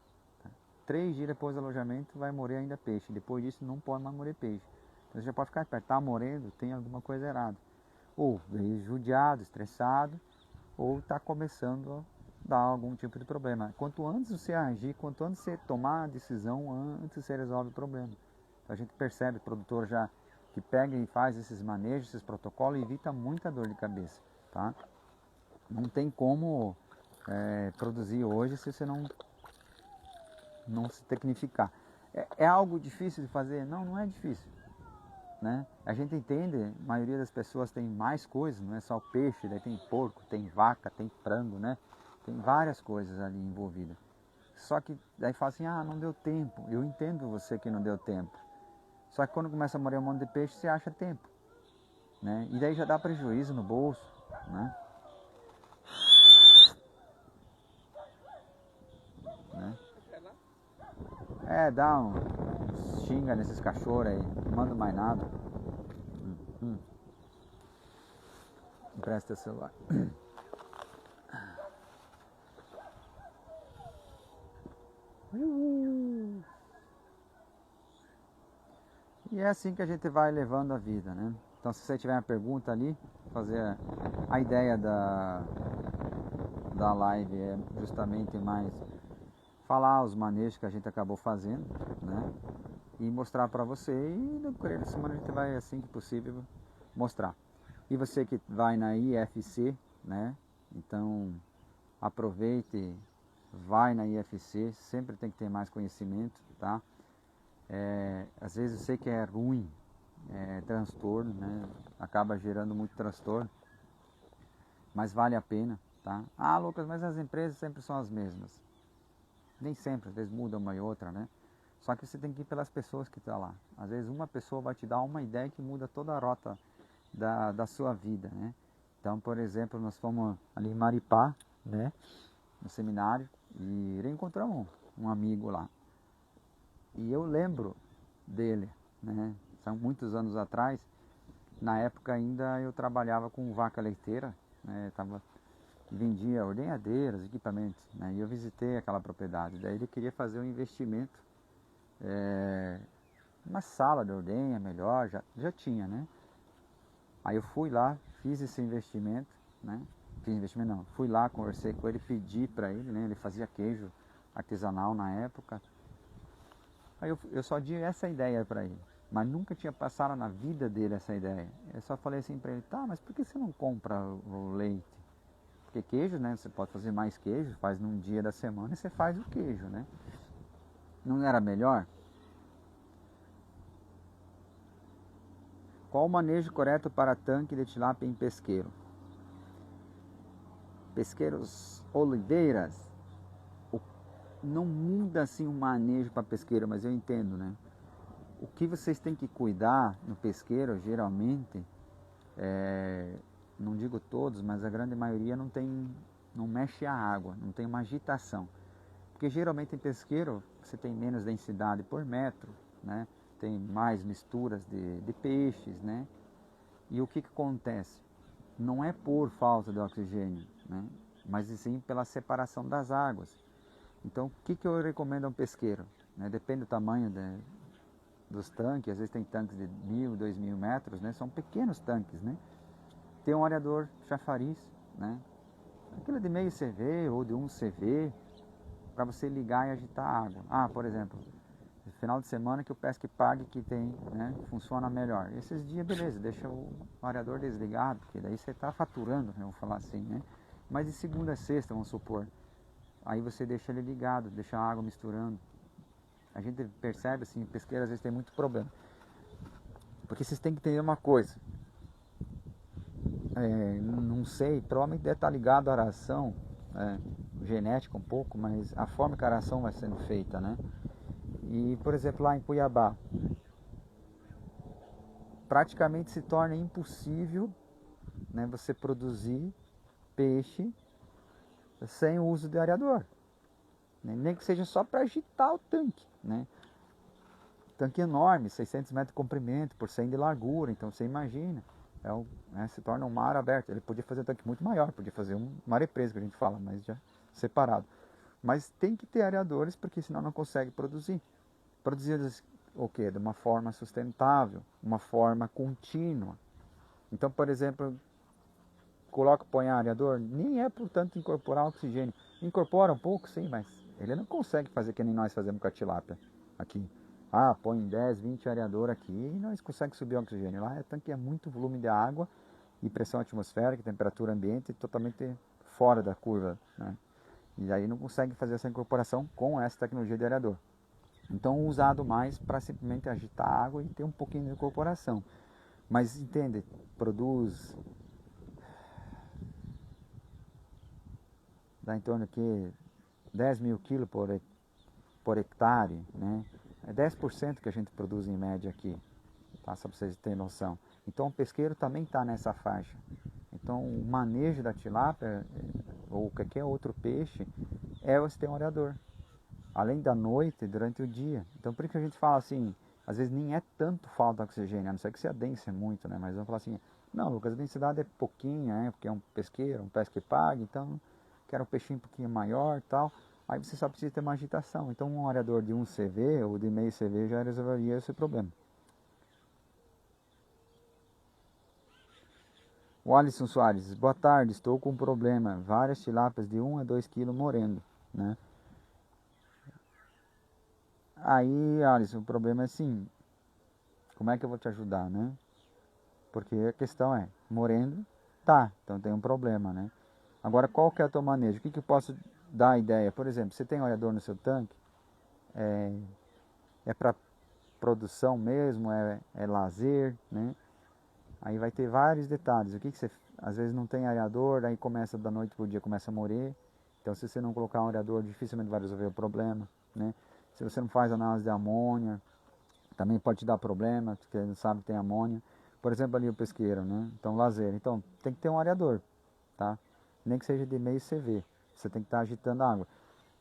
3 dias depois do alojamento vai morrer ainda peixe. Depois disso não pode mais morrer peixe. Então você já pode ficar esperto, está morrendo, tem alguma coisa errada. ou veio judiado, estressado, ou está começando a dar algum tipo de problema. Quanto antes você agir, quanto antes você tomar a decisão, antes você resolve o problema. Então a gente percebe, o produtor já que pega e faz esses manejos, esses protocolos, evita muita dor de cabeça, tá? Não tem como produzir hoje se você não se tecnificar. É algo difícil de fazer? Não, não é difícil. Né? A gente entende, a maioria das pessoas tem mais coisas, não é só o peixe, daí tem porco, tem vaca, tem frango, né? Tem várias coisas ali envolvidas. Só que daí fala assim, ah, não deu tempo. Eu entendo você que não deu tempo. Só que quando começa a morrer um monte de peixe, você acha tempo. Né? E daí já dá prejuízo no bolso. Né? Dá um xinga nesses cachorros aí, não manda mais nada. Empresta teu celular. E é assim que a gente vai levando a vida, né? Então se você tiver uma pergunta ali, fazer a ideia da live é justamente mais falar os manejos que a gente acabou fazendo, né? E mostrar para você, e no correr da semana a gente vai, assim que possível, mostrar. E você que vai na IFC, né? Então aproveite, vai na IFC, sempre tem que ter mais conhecimento, tá? Às vezes eu sei que é ruim, transtorno, né? Acaba gerando muito transtorno, mas vale a pena, tá? Ah, Lucas, mas as empresas sempre são as mesmas. Nem sempre, às vezes muda uma e outra, né? Só que você tem que ir pelas pessoas que estão lá. Às vezes uma pessoa vai te dar uma ideia que muda toda a rota da sua vida, né? Então, por exemplo, nós fomos ali em Maripá, né? No seminário, e reencontramos um amigo lá. E eu lembro dele, né? São muitos anos atrás. Na época ainda eu trabalhava com vaca leiteira, né? Vendia ordenhadeiras, equipamentos, né? E eu visitei aquela propriedade. Daí ele queria fazer um investimento, uma sala de ordenha melhor, já tinha, né? Aí eu fui lá, fiz esse investimento, né? Fiz investimento não, fui lá, conversei com ele, pedi para ele, né? Ele fazia queijo artesanal na época. Aí eu só dei essa ideia para ele, mas nunca tinha passado na vida dele essa ideia. Eu só falei assim para ele, tá, mas por que você não compra o leite? Porque queijo, né? Você pode fazer mais queijo, faz num dia da semana e você faz o queijo, né? Não era melhor? Qual o manejo correto para tanque de tilápia em pesqueiro? Pesqueiros Oliveiras, não muda assim o manejo para pesqueiro, mas eu entendo, né? O que vocês têm que cuidar no pesqueiro, geralmente, não digo todos, mas a grande maioria não mexe a água, não tem uma agitação. Porque geralmente em pesqueiro você tem menos densidade por metro, né? Tem mais misturas de peixes, né? E o que acontece? Não é por falta de oxigênio, né? Mas sim pela separação das águas. Então, o que eu recomendo a um pesqueiro? Né? Depende do tamanho dos tanques, às vezes tem tanques de 1.000, 2.000 metros, né? São pequenos tanques, né? Tem um areador chafariz, né? Aquele de meio CV ou de 1 CV, para você ligar e agitar a água. Ah, por exemplo, no final de semana que o pesque pague que tem, né? Funciona melhor. Esses dias, beleza, deixa o areador desligado, porque daí você está faturando, vamos falar assim, né? Mas de segunda a sexta, vamos supor, aí você deixa ele ligado, deixa a água misturando. A gente percebe assim, pesqueiro às vezes tem muito problema. Porque vocês têm que entender uma coisa. Não sei, provavelmente deve estar ligado à aração, genética um pouco, mas a forma que a aração vai sendo feita, né? E, por exemplo, lá em Cuiabá, praticamente se torna impossível, né, você produzir peixe sem o uso de areador, né? Nem que seja só para agitar o tanque, né? Tanque enorme, 600 metros de comprimento por 100 de largura, então você imagina, se torna um mar aberto. Ele podia fazer um tanque muito maior, podia fazer uma represa que a gente fala, mas já separado. Mas tem que ter areadores, porque senão não consegue produzir. Produzir o quê? De uma forma sustentável, uma forma contínua. Então, por exemplo, põe areador, nem é por tanto incorporar oxigênio. Incorpora um pouco, sim, mas ele não consegue fazer que nem nós fazemos com a tilápia aqui. Põe 10, 20 areador aqui e nós conseguimos subir o oxigênio. Lá é muito volume de água e pressão atmosférica, temperatura ambiente totalmente fora da curva, né? E aí não consegue fazer essa incorporação com essa tecnologia de areador. Então usado mais para simplesmente agitar a água e ter um pouquinho de incorporação. Mas entende, produz, dá em torno de 10 mil quilos por hectare, né? É 10% que a gente produz em média aqui, tá? Só para vocês terem noção. Então o pesqueiro também está nessa faixa. Então o manejo da tilápia ou qualquer outro peixe é você ter um areador. Além da noite, durante o dia. Então por isso que a gente fala assim, às vezes nem é tanto falta de oxigênio, a não ser que se adense muito, né? Mas vamos falar assim, não, Lucas, a densidade é pouquinha, né? Porque é um pesqueiro, um pesca e paga, então quero um peixinho um pouquinho maior e tal. Aí você só precisa ter uma agitação. Então um areador de 1 CV ou de meio CV já resolveria esse problema. O Alisson Soares, boa tarde, estou com um problema. Várias tilápias de 1 a 2 kg morrendo, né? Aí, Alisson, o problema é assim, como é que eu vou te ajudar, né? Porque a questão é, morrendo, tá, então tem um problema, né? Agora, qual que é o teu manejo? O que eu posso dar a ideia? Por exemplo, você tem um areador no seu tanque, é para produção mesmo, é lazer, né? Aí vai ter vários detalhes. O que você, às vezes não tem areador, aí começa da noite pro dia, começa a morrer. Então, se você não colocar um areador, dificilmente vai resolver o problema, né? Se você não faz análise de amônia, também pode te dar problema, porque não sabe que tem amônia. Por exemplo, ali o pesqueiro, né? Então, lazer. Então, tem que ter um areador, tá? Nem que seja de meio CV. Você tem que estar agitando a água.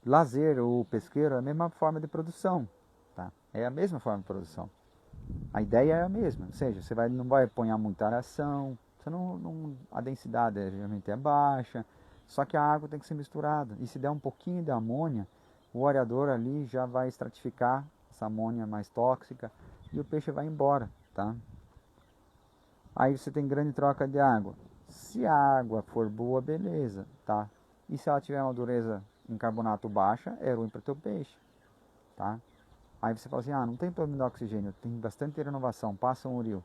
Lazer ou pesqueiro é a mesma forma de produção, tá? É a mesma forma de produção. A ideia é a mesma, ou seja, você não vai apanhar muita aração, a densidade geralmente é baixa, só que a água tem que ser misturada. E se der um pouquinho de amônia, o areador ali já vai estratificar essa amônia mais tóxica e o peixe vai embora, tá? Aí você tem grande troca de água. Se a água for boa, beleza, tá? E se ela tiver uma dureza em carbonato baixa, é ruim para o teu peixe, tá? Aí você fala assim, não tem problema de oxigênio, tem bastante renovação, passa um uril.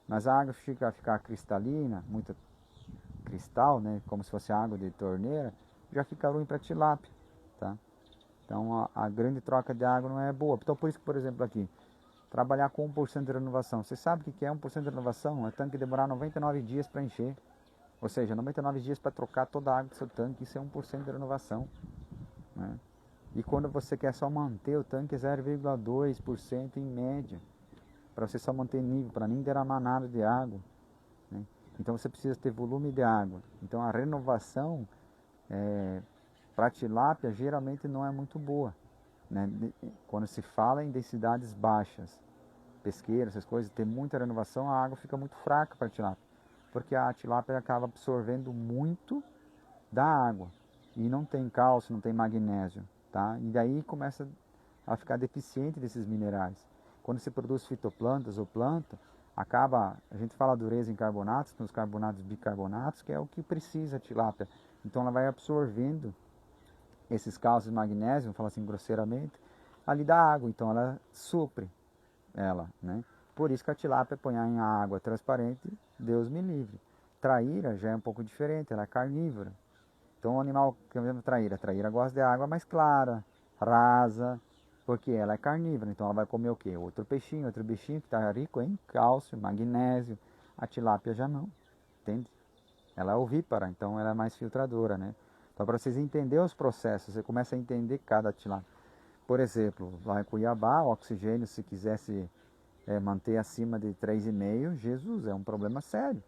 Mas a água ficar cristalina, muito cristal, né, como se fosse água de torneira, já fica ruim para tilápia, tá? Então a grande troca de água não é boa. Então por isso que, por exemplo, aqui, trabalhar com 1% de renovação. Você sabe o que é 1% de renovação? É tanque demorar 99 dias para encher. Ou seja, 99 dias para trocar toda a água do seu tanque, isso é 1% de renovação, né? E quando você quer só manter o tanque 0,2% em média, para você só manter nível, para nem derramar nada de água, né? Então você precisa ter volume de água. Então a renovação para tilápia geralmente não é muito boa, né? Quando se fala em densidades baixas, pesqueira, essas coisas, tem muita renovação, a água fica muito fraca para tilápia, porque a tilápia acaba absorvendo muito da água e não tem cálcio, não tem magnésio, tá? E daí começa a ficar deficiente desses minerais. Quando se produz fitoplantas ou planta, a gente fala dureza em carbonatos, nos carbonatos bicarbonatos, que é o que precisa a tilápia. Então ela vai absorvendo esses cálcios e magnésio, vamos falar assim grosseiramente, ali da água. Então ela supre ela, né? Por isso que a tilápia põe em água transparente, Deus me livre. Traíra já é um pouco diferente, ela é carnívora. Então o animal que é a traíra gosta de água mais clara, rasa, porque ela é carnívora, então ela vai comer o quê? Outro peixinho, outro bichinho que está rico em cálcio, magnésio. A tilápia já não, entende? Ela é ovípara, então ela é mais filtradora, né? Então para vocês entenderem os processos, você começa a entender cada tilápia. Por exemplo, lá em Cuiabá, o oxigênio, se quisesse manter acima de 3,5, Jesus, é um problema sério,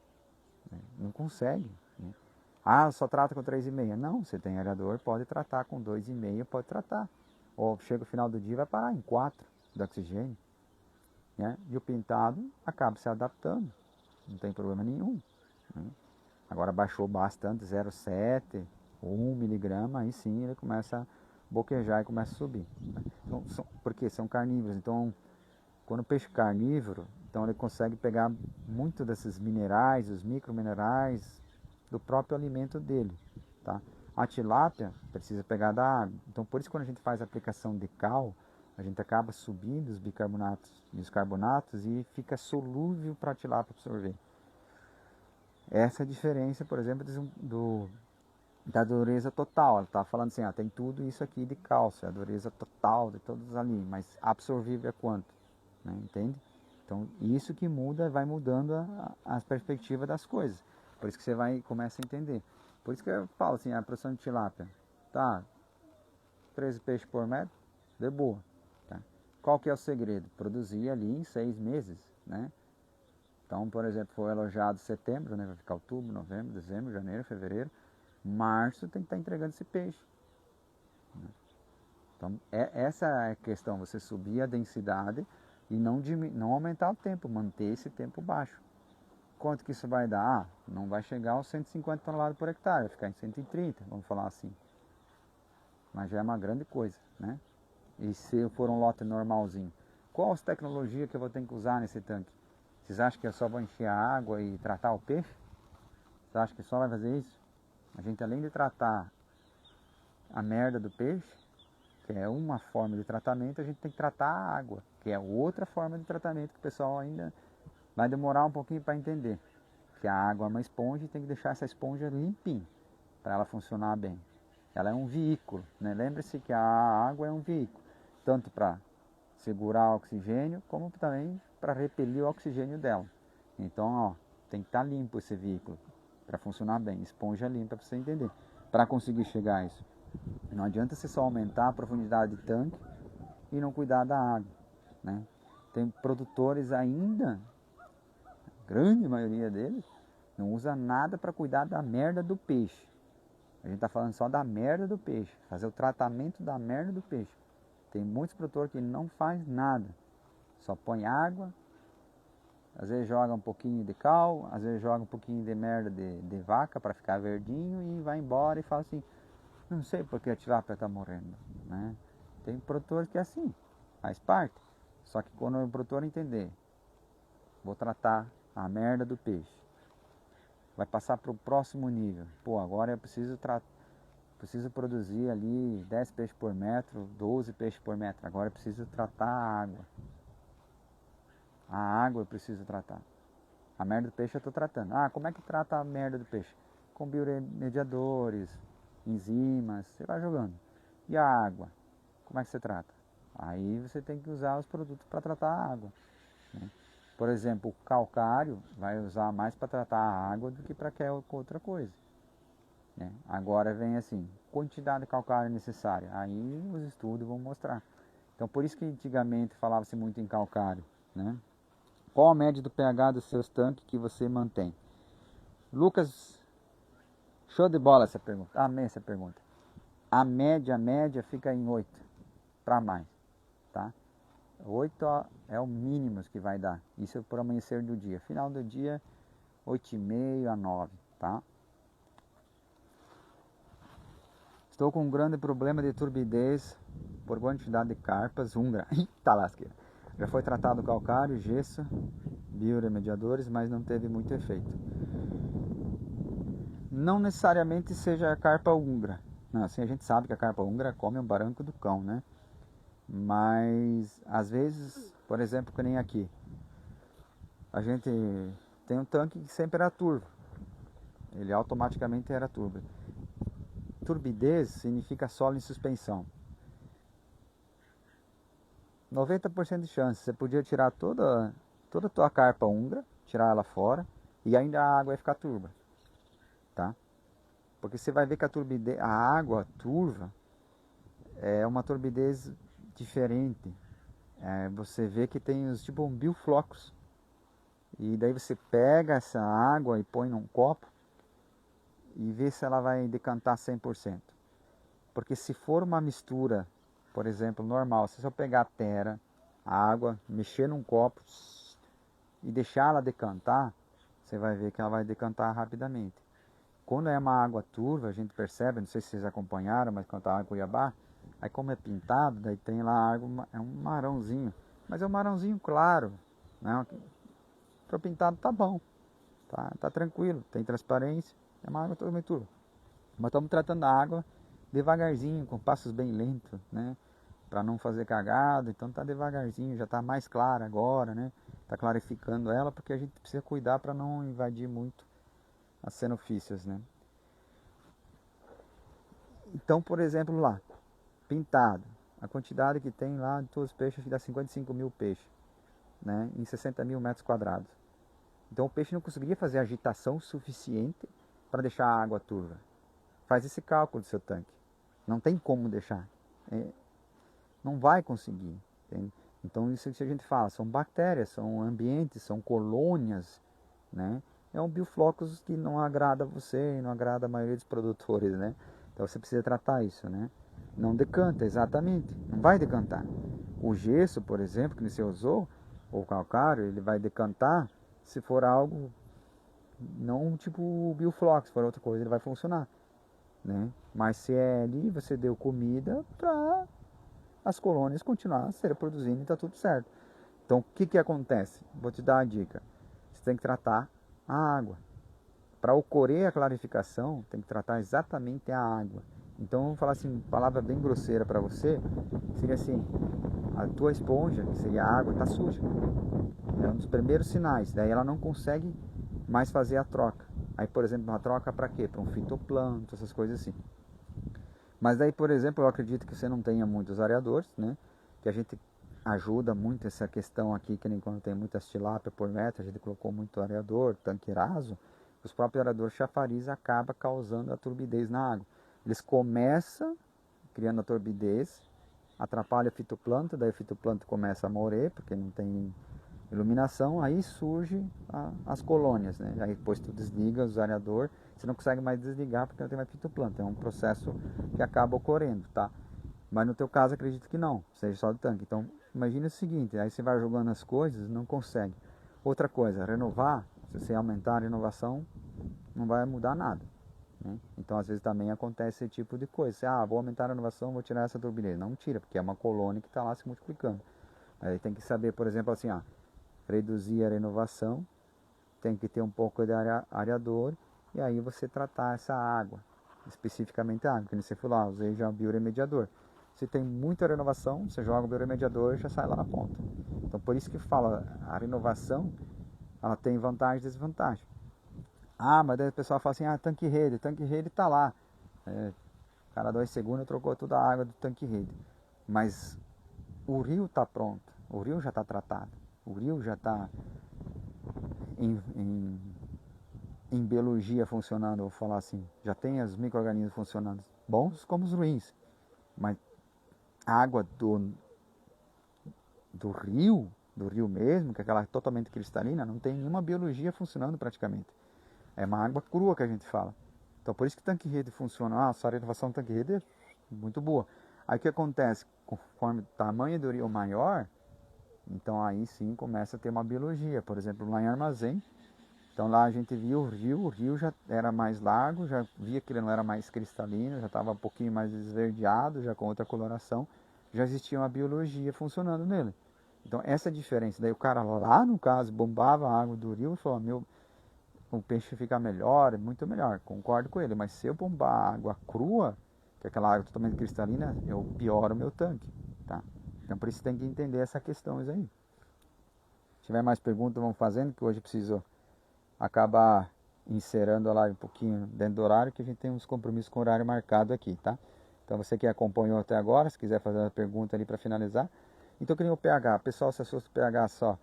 né? Não consegue, né? Só trata com 3,5. Não, você tem aerador, pode tratar com 2,5, pode tratar. Ou chega o final do dia vai parar em 4 de oxigênio, né? E o pintado acaba se adaptando, não tem problema nenhum, né? Agora baixou bastante, 0,7 ou 1 miligrama, aí sim ele começa a boquejar e começa a subir. Então, porque são carnívoros, então quando o peixe é carnívoro, então ele consegue pegar muito desses minerais, os microminerais, do próprio alimento dele, tá? A tilápia precisa pegar da água. Então, por isso, quando a gente faz a aplicação de cal, a gente acaba subindo os bicarbonatos e os carbonatos e fica solúvel para a tilápia absorver. Essa é a diferença, por exemplo, da dureza total. Ela está falando assim, tem tudo isso aqui de cálcio, a dureza total de todos ali, mas absorvível é quanto? Né? Entende? Então, isso que muda, vai mudando a perspectiva das coisas. Por isso que você começa a entender. Por isso que eu falo assim, a produção de tilápia, tá, 13 peixes por metro, de boa. Tá? Qual que é o segredo? Produzir ali em 6 meses, né? Então, por exemplo, foi elogiado setembro, né? Vai ficar outubro, novembro, dezembro, janeiro, fevereiro. Março tem que estar entregando esse peixe. Né? Então, essa é a questão, você subir a densidade e não aumentar o tempo, manter esse tempo baixo. Quanto que isso vai dar? Não vai chegar aos 150 toneladas por hectare, vai ficar em 130, vamos falar assim. Mas já é uma grande coisa, né? E se for um lote normalzinho, qual as tecnologias que eu vou ter que usar nesse tanque? Vocês acham que eu só vou encher a água e tratar o peixe? Vocês acham que só vai fazer isso? A gente, além de tratar a merda do peixe, que é uma forma de tratamento, a gente tem que tratar a água, que é outra forma de tratamento que o pessoal ainda vai demorar um pouquinho para entender. Que a água é uma esponja e tem que deixar essa esponja limpinha para ela funcionar bem. Ela é um veículo, né? Lembre-se que a água é um veículo, tanto para segurar o oxigênio, como também para repelir o oxigênio dela. Então, tem que estar limpo esse veículo para funcionar bem. Esponja limpa para você entender. Para conseguir chegar a isso, não adianta você só aumentar a profundidade de tanque e não cuidar da água, né? Tem produtores ainda, a grande maioria deles, não usa nada para cuidar da merda do peixe. A gente está falando só da merda do peixe, fazer o tratamento da merda do peixe. Tem muitos produtores que não faz nada, só põe água, às vezes joga um pouquinho de cal, às vezes joga um pouquinho de merda de vaca para ficar verdinho e vai embora e fala assim, não sei porque a tilápia está morrendo, né? Tem produtores que é assim, faz parte. Só que quando o produtor entender, vou tratar a merda do peixe, vai passar para o próximo nível. Pô, agora eu preciso produzir ali 10 peixes por metro, 12 peixes por metro. Agora eu preciso tratar a água. A água eu preciso tratar. A merda do peixe eu estou tratando. Como é que trata a merda do peixe? Com bioremediadores, enzimas, você vai jogando. E a água? Como é que você trata? Aí você tem que usar os produtos para tratar a água, né? Por exemplo, o calcário vai usar mais para tratar a água do que para qualquer outra coisa, né? Agora vem assim, quantidade de calcário necessária. Aí os estudos vão mostrar. Então por isso que antigamente falava-se muito em calcário, né? Qual a média do pH dos seus tanques que você mantém? Lucas, show de bola essa pergunta. Amei essa pergunta. A média fica em 8 para mais, tá? 8 é o mínimo que vai dar. Isso é por amanhecer do dia. Final do dia, 8,5 a 9, tá? Estou com um grande problema de turbidez por quantidade de carpas húngara. Eita lasqueira. Já foi tratado calcário, gesso, bioremediadores, mas não teve muito efeito. Não necessariamente seja a carpa húngara. Não, assim a gente sabe que a carpa húngara come um barranco do cão, né? Mas às vezes, por exemplo, que nem aqui, a gente tem um tanque que sempre era turvo. Ele automaticamente era turbo. Turbidez significa solo em suspensão. 90% de chance. Você podia tirar toda a tua carpa húngara, tirar ela fora, e ainda a água vai ficar turva, tá? Porque você vai ver que a água turva é uma turbidez diferente. Você vê que tem os tipo bioflocos. E daí você pega essa água e põe num copo e vê se ela vai decantar 100%. Porque se for uma mistura, por exemplo, normal, se eu pegar a terra, a água, mexer num copo e deixar ela decantar, você vai ver que ela vai decantar rapidamente. Quando é uma água turva, a gente percebe, não sei se vocês acompanharam, mas quando está em Cuiabá, aí como é pintado, daí tem lá a água, é um marãozinho, mas é um marãozinho claro, né? Para pintado tá bom, tá tranquilo, tem transparência, É uma água totalmente turva. Mas estamos tratando a água devagarzinho, com passos bem lentos, né? Para não fazer cagada, então tá devagarzinho, já tá mais clara agora, né? Tá clarificando ela, porque a gente precisa cuidar para não invadir muito as cenofícias, né? Então, por exemplo, lá, pintado, a quantidade que tem lá de todos os peixes dá 55 mil peixes, né? Em 60 mil metros quadrados. Então o peixe não conseguiria fazer agitação suficiente para deixar a água turva. Faz esse cálculo do seu tanque. Não tem como deixar. Não vai conseguir. Entende? Então isso que a gente fala, são bactérias, são ambientes, são colônias, né? É um bioflocos que não agrada a você e não agrada a maioria dos produtores, né? Então você precisa tratar isso, né? Não decanta, exatamente. Não vai decantar. O gesso, por exemplo, que você usou, ou o calcário, ele vai decantar se for algo não tipo bioflocos, se for outra coisa, ele vai funcionar, né? Mas se é ali, você deu comida para as colônias continuar a ser produzindo e está tudo certo. Então, o que acontece? Vou te dar a dica. Você tem que tratar a água. Para ocorrer a clarificação, tem que tratar exatamente a água. Então, vamos falar assim, palavra bem grosseira para você, seria assim, a tua esponja, que seria a água, está suja. É um dos primeiros sinais. Daí ela não consegue mais fazer a troca. Aí, por exemplo, uma troca para quê? Para um fitoplâncton, essas coisas assim. Mas daí, por exemplo, eu acredito que você não tenha muitos areadores, né? Que a gente ajuda muito essa questão aqui, que nem quando tem muitas tilápia por metro, a gente colocou muito areador, tanque raso, os próprios areadores chafariz acaba causando a turbidez na água. Eles começam criando a turbidez, atrapalha o fitoplâncton, daí o fitoplâncton começa a morrer, porque não tem iluminação, aí surge as colônias, né? Aí depois tu desliga o areador, você não consegue mais desligar porque não tem mais fitoplâncton, é um processo que acaba ocorrendo, tá? Mas no teu caso acredito que não, seja só do tanque. Então imagine o seguinte, aí você vai jogando as coisas, não consegue. Outra coisa, renovar, se você aumentar a renovação, não vai mudar nada, né? Então às vezes também acontece esse tipo de coisa, você, vou aumentar a renovação, vou tirar essa turbidez. Não tira, porque é uma colônia que está lá se multiplicando. Aí tem que saber, por exemplo, assim, reduzir a renovação, tem que ter um pouco de areador e aí você tratar essa água, especificamente a água, que você falou, usei já o bioremediador. Se tem muita renovação, você joga o bioremediador e já sai lá na ponta. Então por isso que fala, a renovação, ela tem vantagem e desvantagem. Mas daí o pessoal fala assim, tanque rede está lá. Cada 2 segundos trocou toda a água do tanque rede. Mas o rio está pronto, o rio já está tratado, o rio já está em biologia funcionando, vou falar assim, já tem os micro-organismos funcionando, bons como os ruins, mas a água do rio mesmo, que é aquela totalmente cristalina, não tem nenhuma biologia funcionando praticamente. É uma água crua que a gente fala. Então por isso que tanque rede funciona, a renovação do tanque rede é muito boa. Aí o que acontece? Conforme o tamanho do rio maior, então aí sim começa a ter uma biologia. Por exemplo, lá em Armazém, então lá a gente via o rio já era mais largo, já via que ele não era mais cristalino, já estava um pouquinho mais esverdeado, já com outra coloração, já existia uma biologia funcionando nele. Então essa é a diferença. Daí o cara lá, no caso, bombava a água do rio e falou, o peixe fica melhor, muito melhor, concordo com ele, mas se eu bombar a água crua, que é aquela água totalmente cristalina, eu pioro o meu tanque, tá? Então por isso tem que entender essas questões aí. Se tiver mais perguntas, vamos fazendo, que hoje eu preciso acabar encerrando a live um pouquinho dentro do horário, que a gente tem uns compromissos com o horário marcado aqui, tá? Então você que acompanhou até agora, se quiser fazer uma pergunta ali para finalizar. Então que nem o pH, pessoal se assusta o pH só.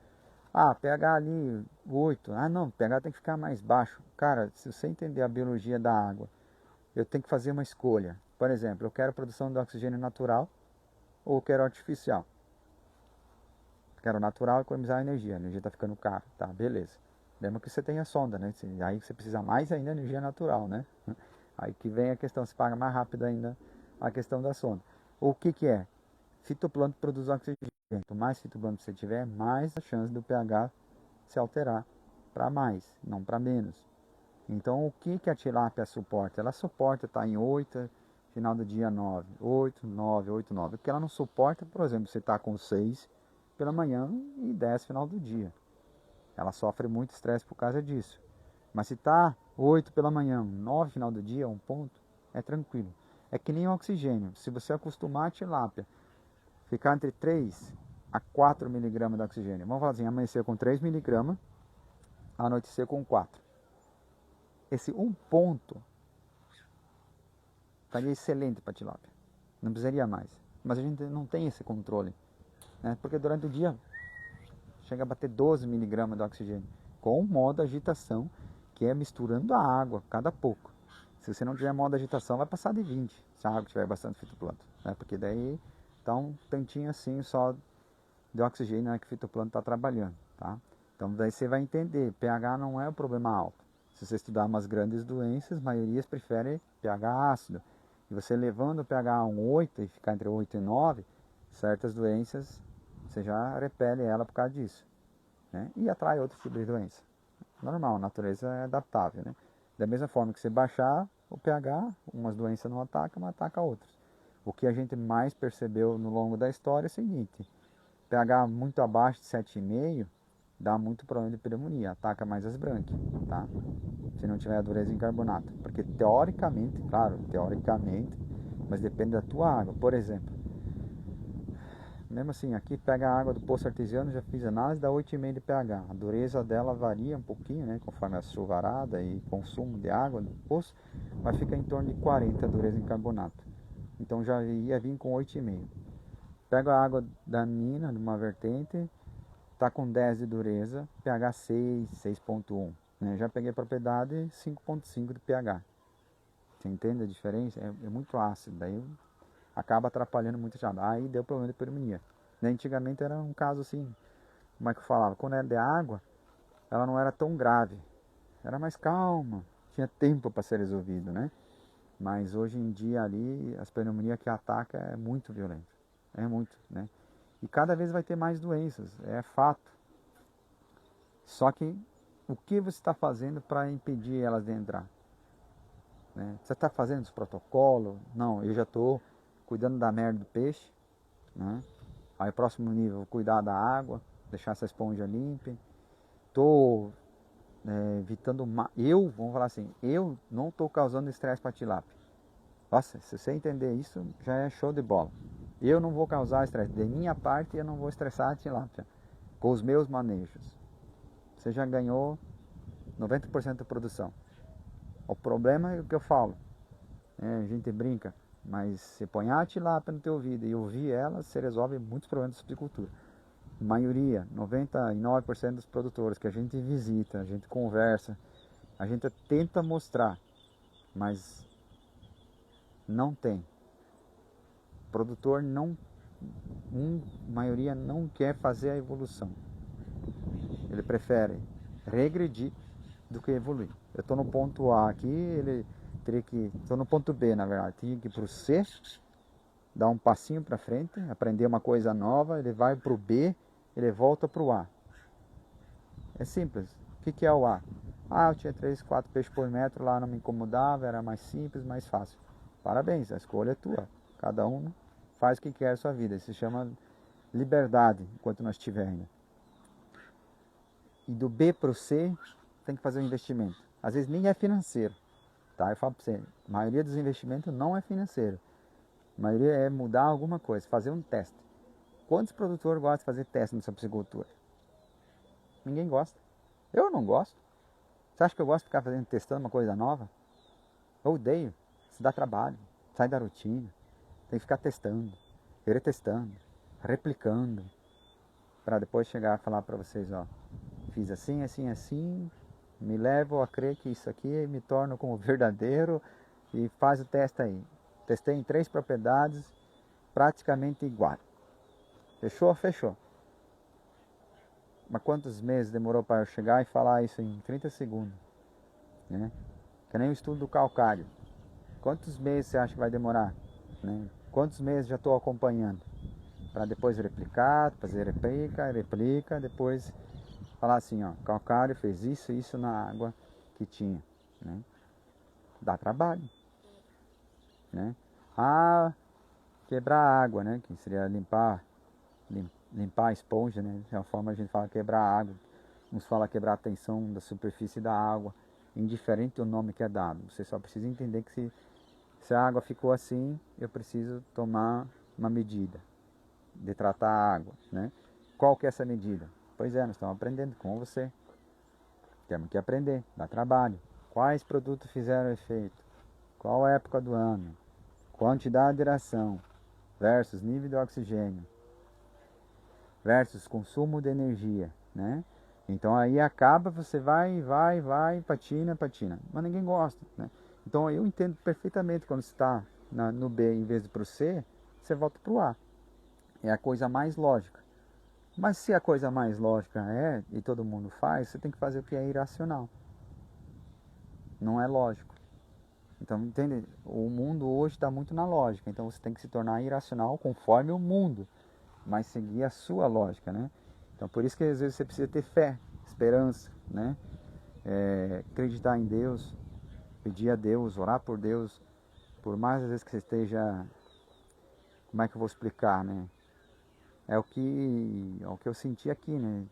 pH ali 8, não, pH tem que ficar mais baixo. Cara, se você entender a biologia da água, eu tenho que fazer uma escolha. Por exemplo, eu quero produção de oxigênio natural ou eu quero artificial. Quero natural, economizar energia, a energia está ficando cara, tá, beleza. Lembra que você tem a sonda, né? Aí você precisa mais ainda de energia natural, né? Aí que vem a questão, se paga mais rápido ainda a questão da sonda. O que é? Fitoplâncton produz oxigênio. Quanto mais fitoplâncton você tiver, mais a chance do pH se alterar para mais, não para menos. Então o que a tilápia suporta? Ela suporta estar em 8, final do dia 9. 8, 9, 8, 9. Porque ela não suporta, por exemplo, você está com 6 pela manhã e 10 final do dia. Ela sofre muito estresse por causa disso. Mas se está 8 pela manhã, 9 final do dia, um ponto, é tranquilo. É que nem o oxigênio. Se você acostumar a tilápia, ficar entre 3 a 4 miligramas de oxigênio. Vamos falar assim, amanhecer com 3 miligramas, anoitecer com 4. Esse um ponto estaria excelente para tilápia. Não precisaria mais. Mas a gente não tem esse controle, né? Porque durante o dia chega a bater 12 miligramas de oxigênio, com modo agitação, que é misturando a água cada pouco. Se você não tiver modo agitação, vai passar de 20, se a água tiver bastante fitoplâncton, né? Porque daí está um tantinho assim só de oxigênio, né, que o fitoplâncton está trabalhando, tá? Então daí você vai entender, pH não é o problema alto. Se você estudar umas grandes doenças, a maioria prefere pH ácido. E você levando o pH a um 8 e ficar entre 8 e 9, certas doenças você já repele ela por causa disso, né? E atrai outro tipo de doença. Normal, a natureza é adaptável, né? Da mesma forma que você baixar o pH, umas doenças não atacam, mas atacam outras. O que a gente mais percebeu no longo da história é o seguinte: pH muito abaixo de 7,5 dá muito problema de pneumonia, ataca mais as brânquias, tá? Se não tiver a dureza em carbonato. Porque teoricamente, claro, teoricamente, mas depende da tua água. Por exemplo, mesmo assim, aqui pega a água do poço artesiano, já fiz análise, dá 8,5 de pH. A dureza dela varia um pouquinho, né, conforme a chuvarada e consumo de água do poço, mas fica em torno de 40 a dureza em carbonato. Então já ia vir com 8,5. Pego a água da mina, de uma vertente, está com 10 de dureza, pH 6, 6,1. Né? Já peguei propriedade 5,5 de pH. Você entende a diferença? É muito ácido, daí acaba atrapalhando muito já. Aí deu problema de pneumonia. Antigamente era um caso assim, como é que eu falava? Quando era de água, ela não era tão grave. Era mais calma, tinha tempo para ser resolvido, né? Mas hoje em dia ali, as pneumonias que ataca é muito violento. É muito, né? E cada vez vai ter mais doenças, é fato. Só que o que você está fazendo para impedir elas de entrar? Né? Você está fazendo os protocolos? Não, eu já estou cuidando da merda do peixe, né? Aí próximo nível, cuidar da água, deixar essa esponja limpa. Estou evitando... vamos falar assim, eu não estou causando estresse para tilápia. Nossa, se você entender isso, já é show de bola. Eu não vou causar estresse. De minha parte, eu não vou estressar a tilápia com os meus manejos. Você já ganhou 90% da produção. O problema é o que eu falo. A gente brinca, mas se põe a tilápia no teu ouvido e ouvir ela, você resolve muitos problemas de silvicultura. A maioria, 99% dos produtores que a gente visita, a gente conversa, a gente tenta mostrar, mas não tem. O produtor não, maioria não quer fazer a evolução. Ele prefere regredir do que evoluir. Eu estou no ponto A aqui, ele teria que... Estou no ponto B, na verdade. Tinha que ir para o C, dar um passinho para frente, aprender uma coisa nova, ele vai para o B, ele volta para o A. É simples. O que é o A? Ah, eu tinha 3, 4 peixes por metro, lá não me incomodava, era mais simples, mais fácil. Parabéns, a escolha é tua. Cada um faz o que quer a sua vida. Isso se chama liberdade, enquanto nós tivermos. E do B para o C, tem que fazer um investimento. Às vezes nem é financeiro. Tá? Eu falo para você, a maioria dos investimentos não é financeiro. A maioria é mudar alguma coisa, fazer um teste. Quantos produtores gostam de fazer teste na sua piscicultura? Ninguém gosta. Eu não gosto. Você acha que eu gosto de ficar testando uma coisa nova? Eu odeio. Isso dá trabalho. Sai da rotina. Tem que ficar testando. Retestando. Replicando. Para depois chegar a falar para vocês, ó. Fiz assim, assim, assim. Me levo a crer que isso aqui me torna como verdadeiro. E faz o teste aí. Testei em 3 propriedades praticamente iguais. Fechou? Fechou. Mas quantos meses demorou para eu chegar e falar isso em 30 segundos? Né? Que nem o estudo do calcário. Quantos meses você acha que vai demorar? Né? Quantos meses já estou acompanhando? Para depois replicar, fazer replica, depois falar assim, ó, calcário fez isso e isso na água que tinha. Né? Dá trabalho. Né? Ah, quebrar a água, né? Que seria limpar a esponja, né? De uma forma a gente fala quebrar a água. Uns fala quebrar a tensão da superfície da água. indiferente do nome que é dado. Você só precisa entender que se a água ficou assim, eu preciso tomar uma medida de tratar a água, né? Qual que é essa medida? Pois é, nós estamos aprendendo com você. Temos que aprender, dá trabalho. Quais produtos fizeram efeito? Qual a época do ano? Quantidade de aeração versus nível de oxigênio versus consumo de energia, né? Então aí acaba, você vai, patina, mas ninguém gosta, né? Então eu entendo perfeitamente quando você está no B em vez de para o C, você volta para o A. É a coisa mais lógica. Mas se a coisa mais lógica é, e todo mundo faz, você tem que fazer o que é irracional. Não é lógico. Então, entende? O mundo hoje está muito na lógica. Então você tem que se tornar irracional conforme o mundo, mas seguir a sua lógica, né? Então por isso que às vezes você precisa ter fé, esperança, né? Acreditar em Deus, pedir a Deus, orar por Deus, por mais às vezes que você esteja, como é que eu vou explicar, né? É o que eu senti aqui, né?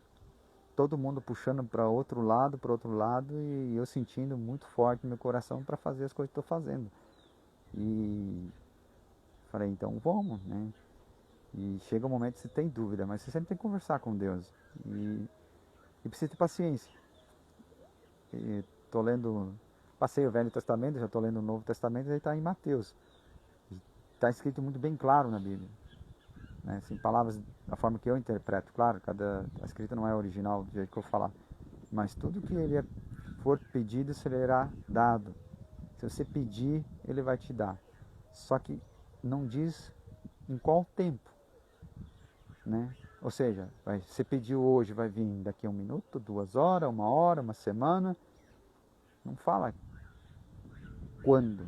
Todo mundo puxando para outro lado, e eu sentindo muito forte no meu coração para fazer as coisas que estou fazendo. E falei, então vamos, né? E chega um momento que você tem dúvida, mas você sempre tem que conversar com Deus. E precisa ter paciência. Estou lendo, passei o Velho Testamento, já estou lendo o Novo Testamento, aí está em Mateus. Está escrito muito bem claro na Bíblia, né? Assim, palavras da forma que eu interpreto, claro, a escrita não é original do jeito que eu falar, mas tudo que ele for pedido será dado. Se você pedir, ele vai te dar. Só que não diz em qual tempo, né? Ou seja, você pediu hoje, vai vir daqui a 1 minuto, 2 horas, 1 hora, 1 semana. Não fala quando,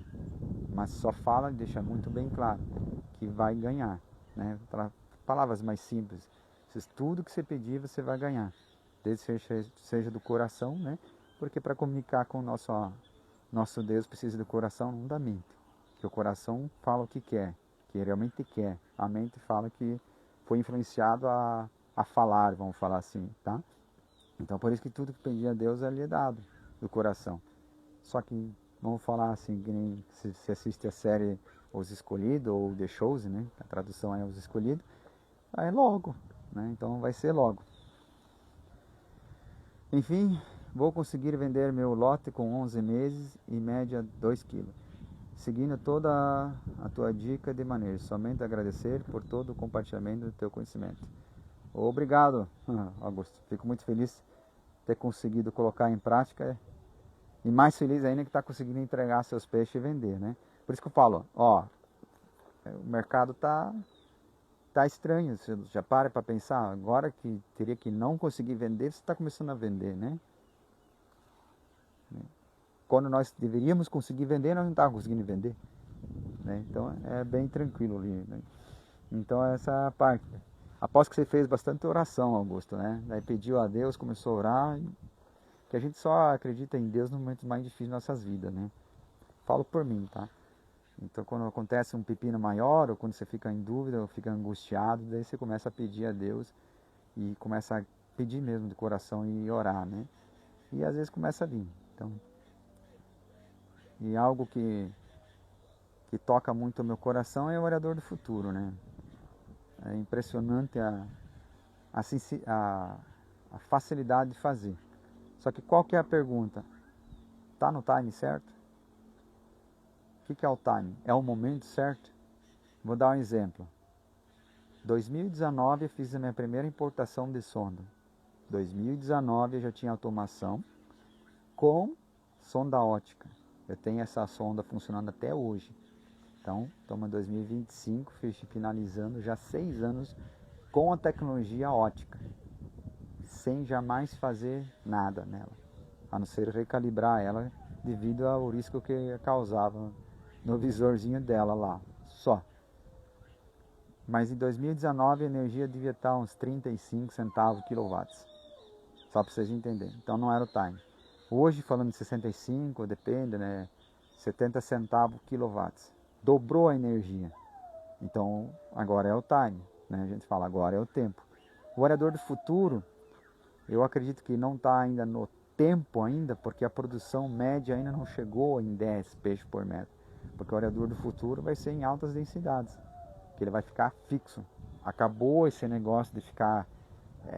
mas só fala e deixa muito bem claro que vai ganhar, né? Para palavras mais simples, tudo que você pedir você vai ganhar, desde que seja do coração, né? Porque para comunicar com o nosso Deus precisa do coração, não da mente. Que o coração fala o que quer, que realmente quer. A mente fala que foi influenciado a falar, vamos falar assim, tá? Então por isso que tudo que pedir a Deus é lhe dado do coração. Só que, vamos falar assim, que nem se assiste a série Os Escolhidos, ou The Chosen, né? A tradução é Os Escolhidos, é logo, né? Então vai ser logo. Enfim, vou conseguir vender meu lote com 11 meses e média 2 kg. Seguindo toda a tua dica de manejo, somente agradecer por todo o compartilhamento do teu conhecimento. Obrigado, Augusto. Fico muito feliz de ter conseguido colocar em prática. E mais feliz ainda que está conseguindo entregar seus peixes e vender, né? Por isso que eu falo, ó, o mercado tá estranho. Você já para pensar, agora que teria que não conseguir vender, você está começando a vender, né? Quando nós deveríamos conseguir vender, nós não estávamos conseguindo vender, né? Então é bem tranquilo ali, né? Então essa é a parte. Após que você fez bastante oração, Augusto, né? Daí pediu a Deus, começou a orar, que a gente só acredita em Deus no momento mais difícil de nossas vidas, né? Falo por mim, tá? Então quando acontece um pepino maior, ou quando você fica em dúvida, ou fica angustiado, daí você começa a pedir a Deus e começa a pedir mesmo de coração e orar, né? E às vezes começa a vir. Então, e algo que toca muito o meu coração é o Orador do Futuro, né? É impressionante a facilidade de fazer. Só que qual que é a pergunta? Tá no time certo? O que é o time? É o momento certo? Vou dar um exemplo. 2019 eu fiz a minha primeira importação de sonda. 2019 eu já tinha automação com sonda ótica. Eu tenho essa sonda funcionando até hoje. Então, estamos em 2025, finalizando já 6 anos com a tecnologia ótica, sem jamais fazer nada nela, a não ser recalibrar ela devido ao risco que causava no visorzinho dela lá, só. Mas em 2019 a energia devia estar uns 35 centavos quilowatts, só para vocês entenderem. Então não era o time. Hoje, falando de 65, depende, né? 70 centavos quilowatts. Dobrou a energia. Então agora é o time, né? A gente fala agora é o tempo. O Orador do Futuro, eu acredito que não está ainda no tempo ainda, porque a produção média ainda não chegou em 10 peixes por metro. Porque o areador do futuro vai ser em altas densidades, que ele vai ficar fixo. Acabou esse negócio de ficar...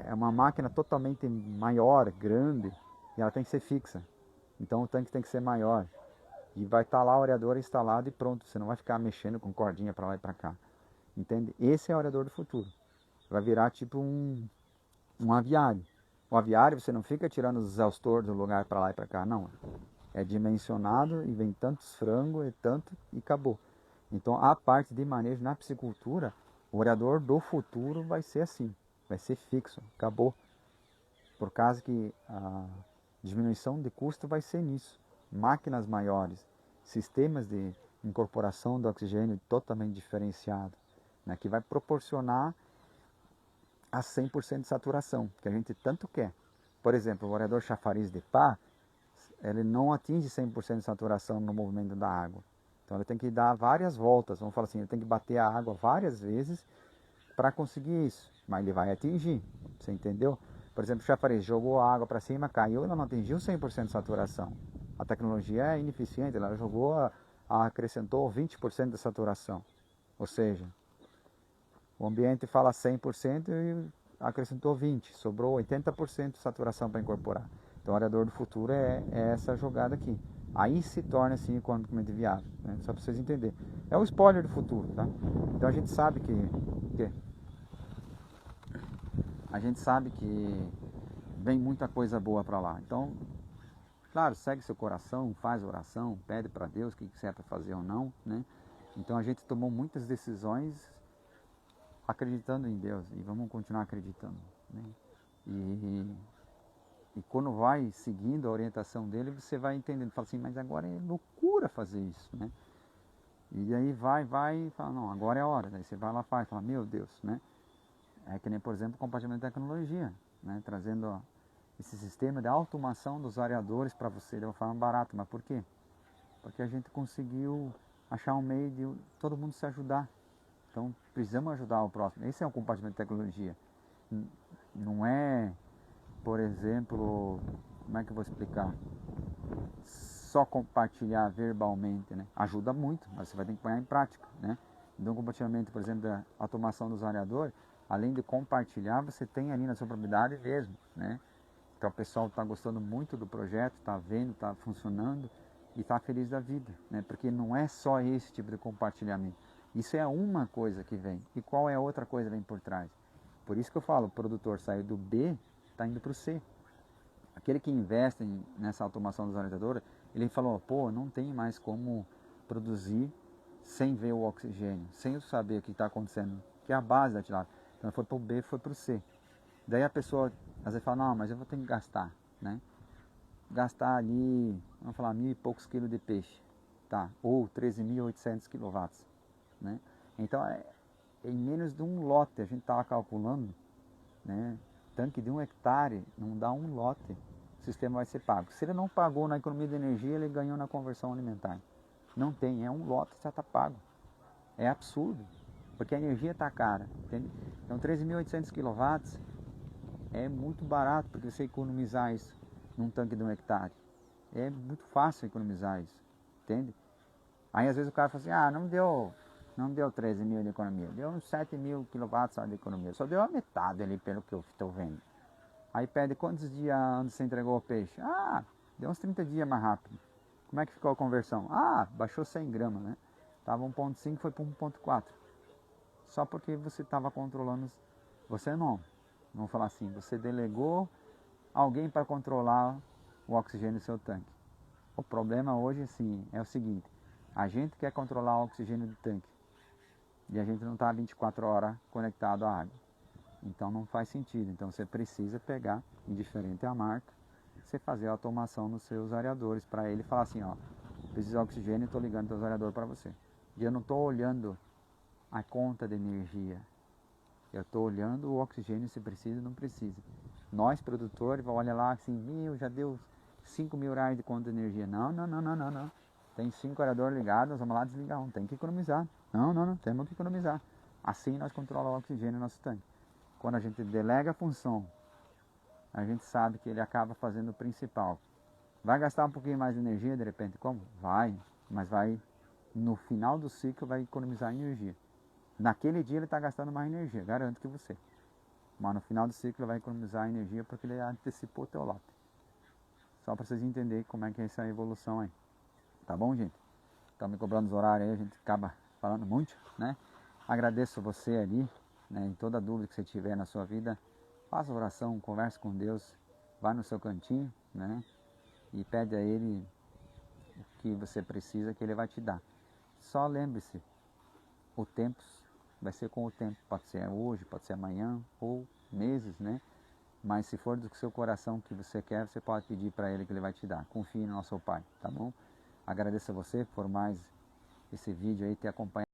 É uma máquina totalmente maior, grande, e ela tem que ser fixa. Então o tanque tem que ser maior. E vai estar lá o areador instalado e pronto. Você não vai ficar mexendo com cordinha para lá e para cá. Entende? Esse é o areador do futuro. Vai virar tipo um aviário. O aviário você não fica tirando os exaustores do lugar para lá e para cá, não. É dimensionado e vem tantos frangos e tanto e acabou. Então a parte de manejo na piscicultura, o areador do futuro vai ser assim, vai ser fixo, acabou. Por causa que a diminuição de custo vai ser nisso. Máquinas maiores, sistemas de incorporação do oxigênio totalmente diferenciado, né, que vai proporcionar a 100% de saturação, que a gente tanto quer. Por exemplo, o areador chafariz de pá, ele não atinge 100% de saturação no movimento da água. Então ele tem que dar várias voltas, vamos falar assim, ele tem que bater a água várias vezes para conseguir isso, mas ele vai atingir, você entendeu? Por exemplo, o chafariz jogou a água para cima, caiu, ela não atingiu 100% de saturação. A tecnologia é ineficiente, ela jogou, acrescentou 20% de saturação. Ou seja, o ambiente fala 100% e acrescentou 20%, sobrou 80% de saturação para incorporar. Então o areador do futuro é essa jogada aqui. Aí se torna assim economicamente viável, né? Só para vocês entenderem. É o spoiler do futuro, tá? Então a gente sabe que vem muita coisa boa para lá. Então, claro, segue seu coração, faz oração, pede para Deus o que você é para fazer ou não, né? Então a gente tomou muitas decisões acreditando em Deus e vamos continuar acreditando, né? E quando vai seguindo a orientação dele, você vai entendendo, fala assim, mas agora é loucura fazer isso, né? E aí vai e fala, não, agora é a hora. Daí você vai lá e fala, meu Deus, né? É que nem, por exemplo, o compartilhamento de tecnologia, né? Trazendo esse sistema de automação dos areadores para você de uma forma barata. Mas por quê? Porque a gente conseguiu achar um meio de todo mundo se ajudar. Então, precisamos ajudar o próximo. Esse é um compartilhamento de tecnologia. Não é, por exemplo, como é que eu vou explicar? Só compartilhar verbalmente, né? Ajuda muito, mas você vai ter que pôr em prática, né? Então, o compartilhamento, por exemplo, da automação dos areadores, além de compartilhar, você tem ali na sua propriedade mesmo, né? Então, o pessoal está gostando muito do projeto, está vendo, está funcionando e está feliz da vida, né? Porque não é só esse tipo de compartilhamento. Isso é uma coisa que vem. E qual é a outra coisa que vem por trás? Por isso que eu falo, o produtor saiu do B, está indo para o C. Aquele que investe nessa automação dos areadores, ele falou, pô, não tem mais como produzir sem ver o oxigênio, sem eu saber o que está acontecendo, que é a base da tilápia. Então foi para o B, foi para o C. Daí a pessoa às vezes fala, não, mas eu vou ter que gastar, né? Gastar ali, vamos falar, 1.000 e poucos quilos de peixe, tá? Ou 13.800 kW, né? Então, em menos de um lote, a gente estava calculando, né? Tanque de 1 hectare, não dá um lote, o sistema vai ser pago. Se ele não pagou na economia de energia, ele ganhou na conversão alimentar. Não tem, é um lote que já está pago. É absurdo, porque a energia está cara, entende? Então, 13.800 kW é muito barato, porque você economizar isso num tanque de 1 hectare. É muito fácil economizar isso, entende? Aí às vezes o cara fala assim, não deu 13 mil de economia, deu uns 7.000 kW só de economia, só deu a metade ali pelo que eu estou vendo. Aí pede quantos dias antes você entregou o peixe? Ah, deu uns 30 dias mais rápido. Como é que ficou a conversão? Ah, baixou 100 gramas, né? Tava 1.5, foi para 1.4. Só porque você estava controlando, você não, vamos falar assim, você delegou alguém para controlar o oxigênio do seu tanque. O problema hoje sim é o seguinte, a gente quer controlar o oxigênio do tanque e a gente não está 24 horas conectado à água. Então não faz sentido. Então você precisa pegar, indiferente à marca, você fazer a automação nos seus areadores para ele falar assim, ó, precisa de oxigênio, estou ligando o areador para você. E eu não estou olhando a conta de energia. Eu estou olhando o oxigênio se precisa ou não precisa. Nós, produtores, vamos olhar lá assim, já deu 5 mil reais de conta de energia. Não. Tem 5 areadores ligados, vamos lá desligar um. Tem que economizar. Não, temos que economizar. Assim nós controlamos o oxigênio no nosso tanque. Quando a gente delega a função a gente sabe que ele acaba fazendo o principal. Vai gastar um pouquinho mais de energia de repente, como? Vai, mas vai, no final do ciclo vai economizar energia. Naquele dia ele está gastando mais energia, garanto que você. Mas no final do ciclo ele vai economizar energia porque ele antecipou o teu lote. Só para vocês entenderem como é que é essa evolução aí. Tá bom, gente? Estão me cobrando os horários aí, a gente acaba falando muito, né? Agradeço você ali, né? Em toda dúvida que você tiver na sua vida, faça oração, converse com Deus, vá no seu cantinho, né? E pede a Ele o que você precisa que Ele vai te dar. Só lembre-se, o tempo vai ser com o tempo, pode ser hoje, pode ser amanhã ou meses, né? Mas se for do seu coração que você quer, você pode pedir para Ele que Ele vai te dar. Confie no nosso Pai, tá bom? Agradeço a você por mais esse vídeo aí, ter acompanhado.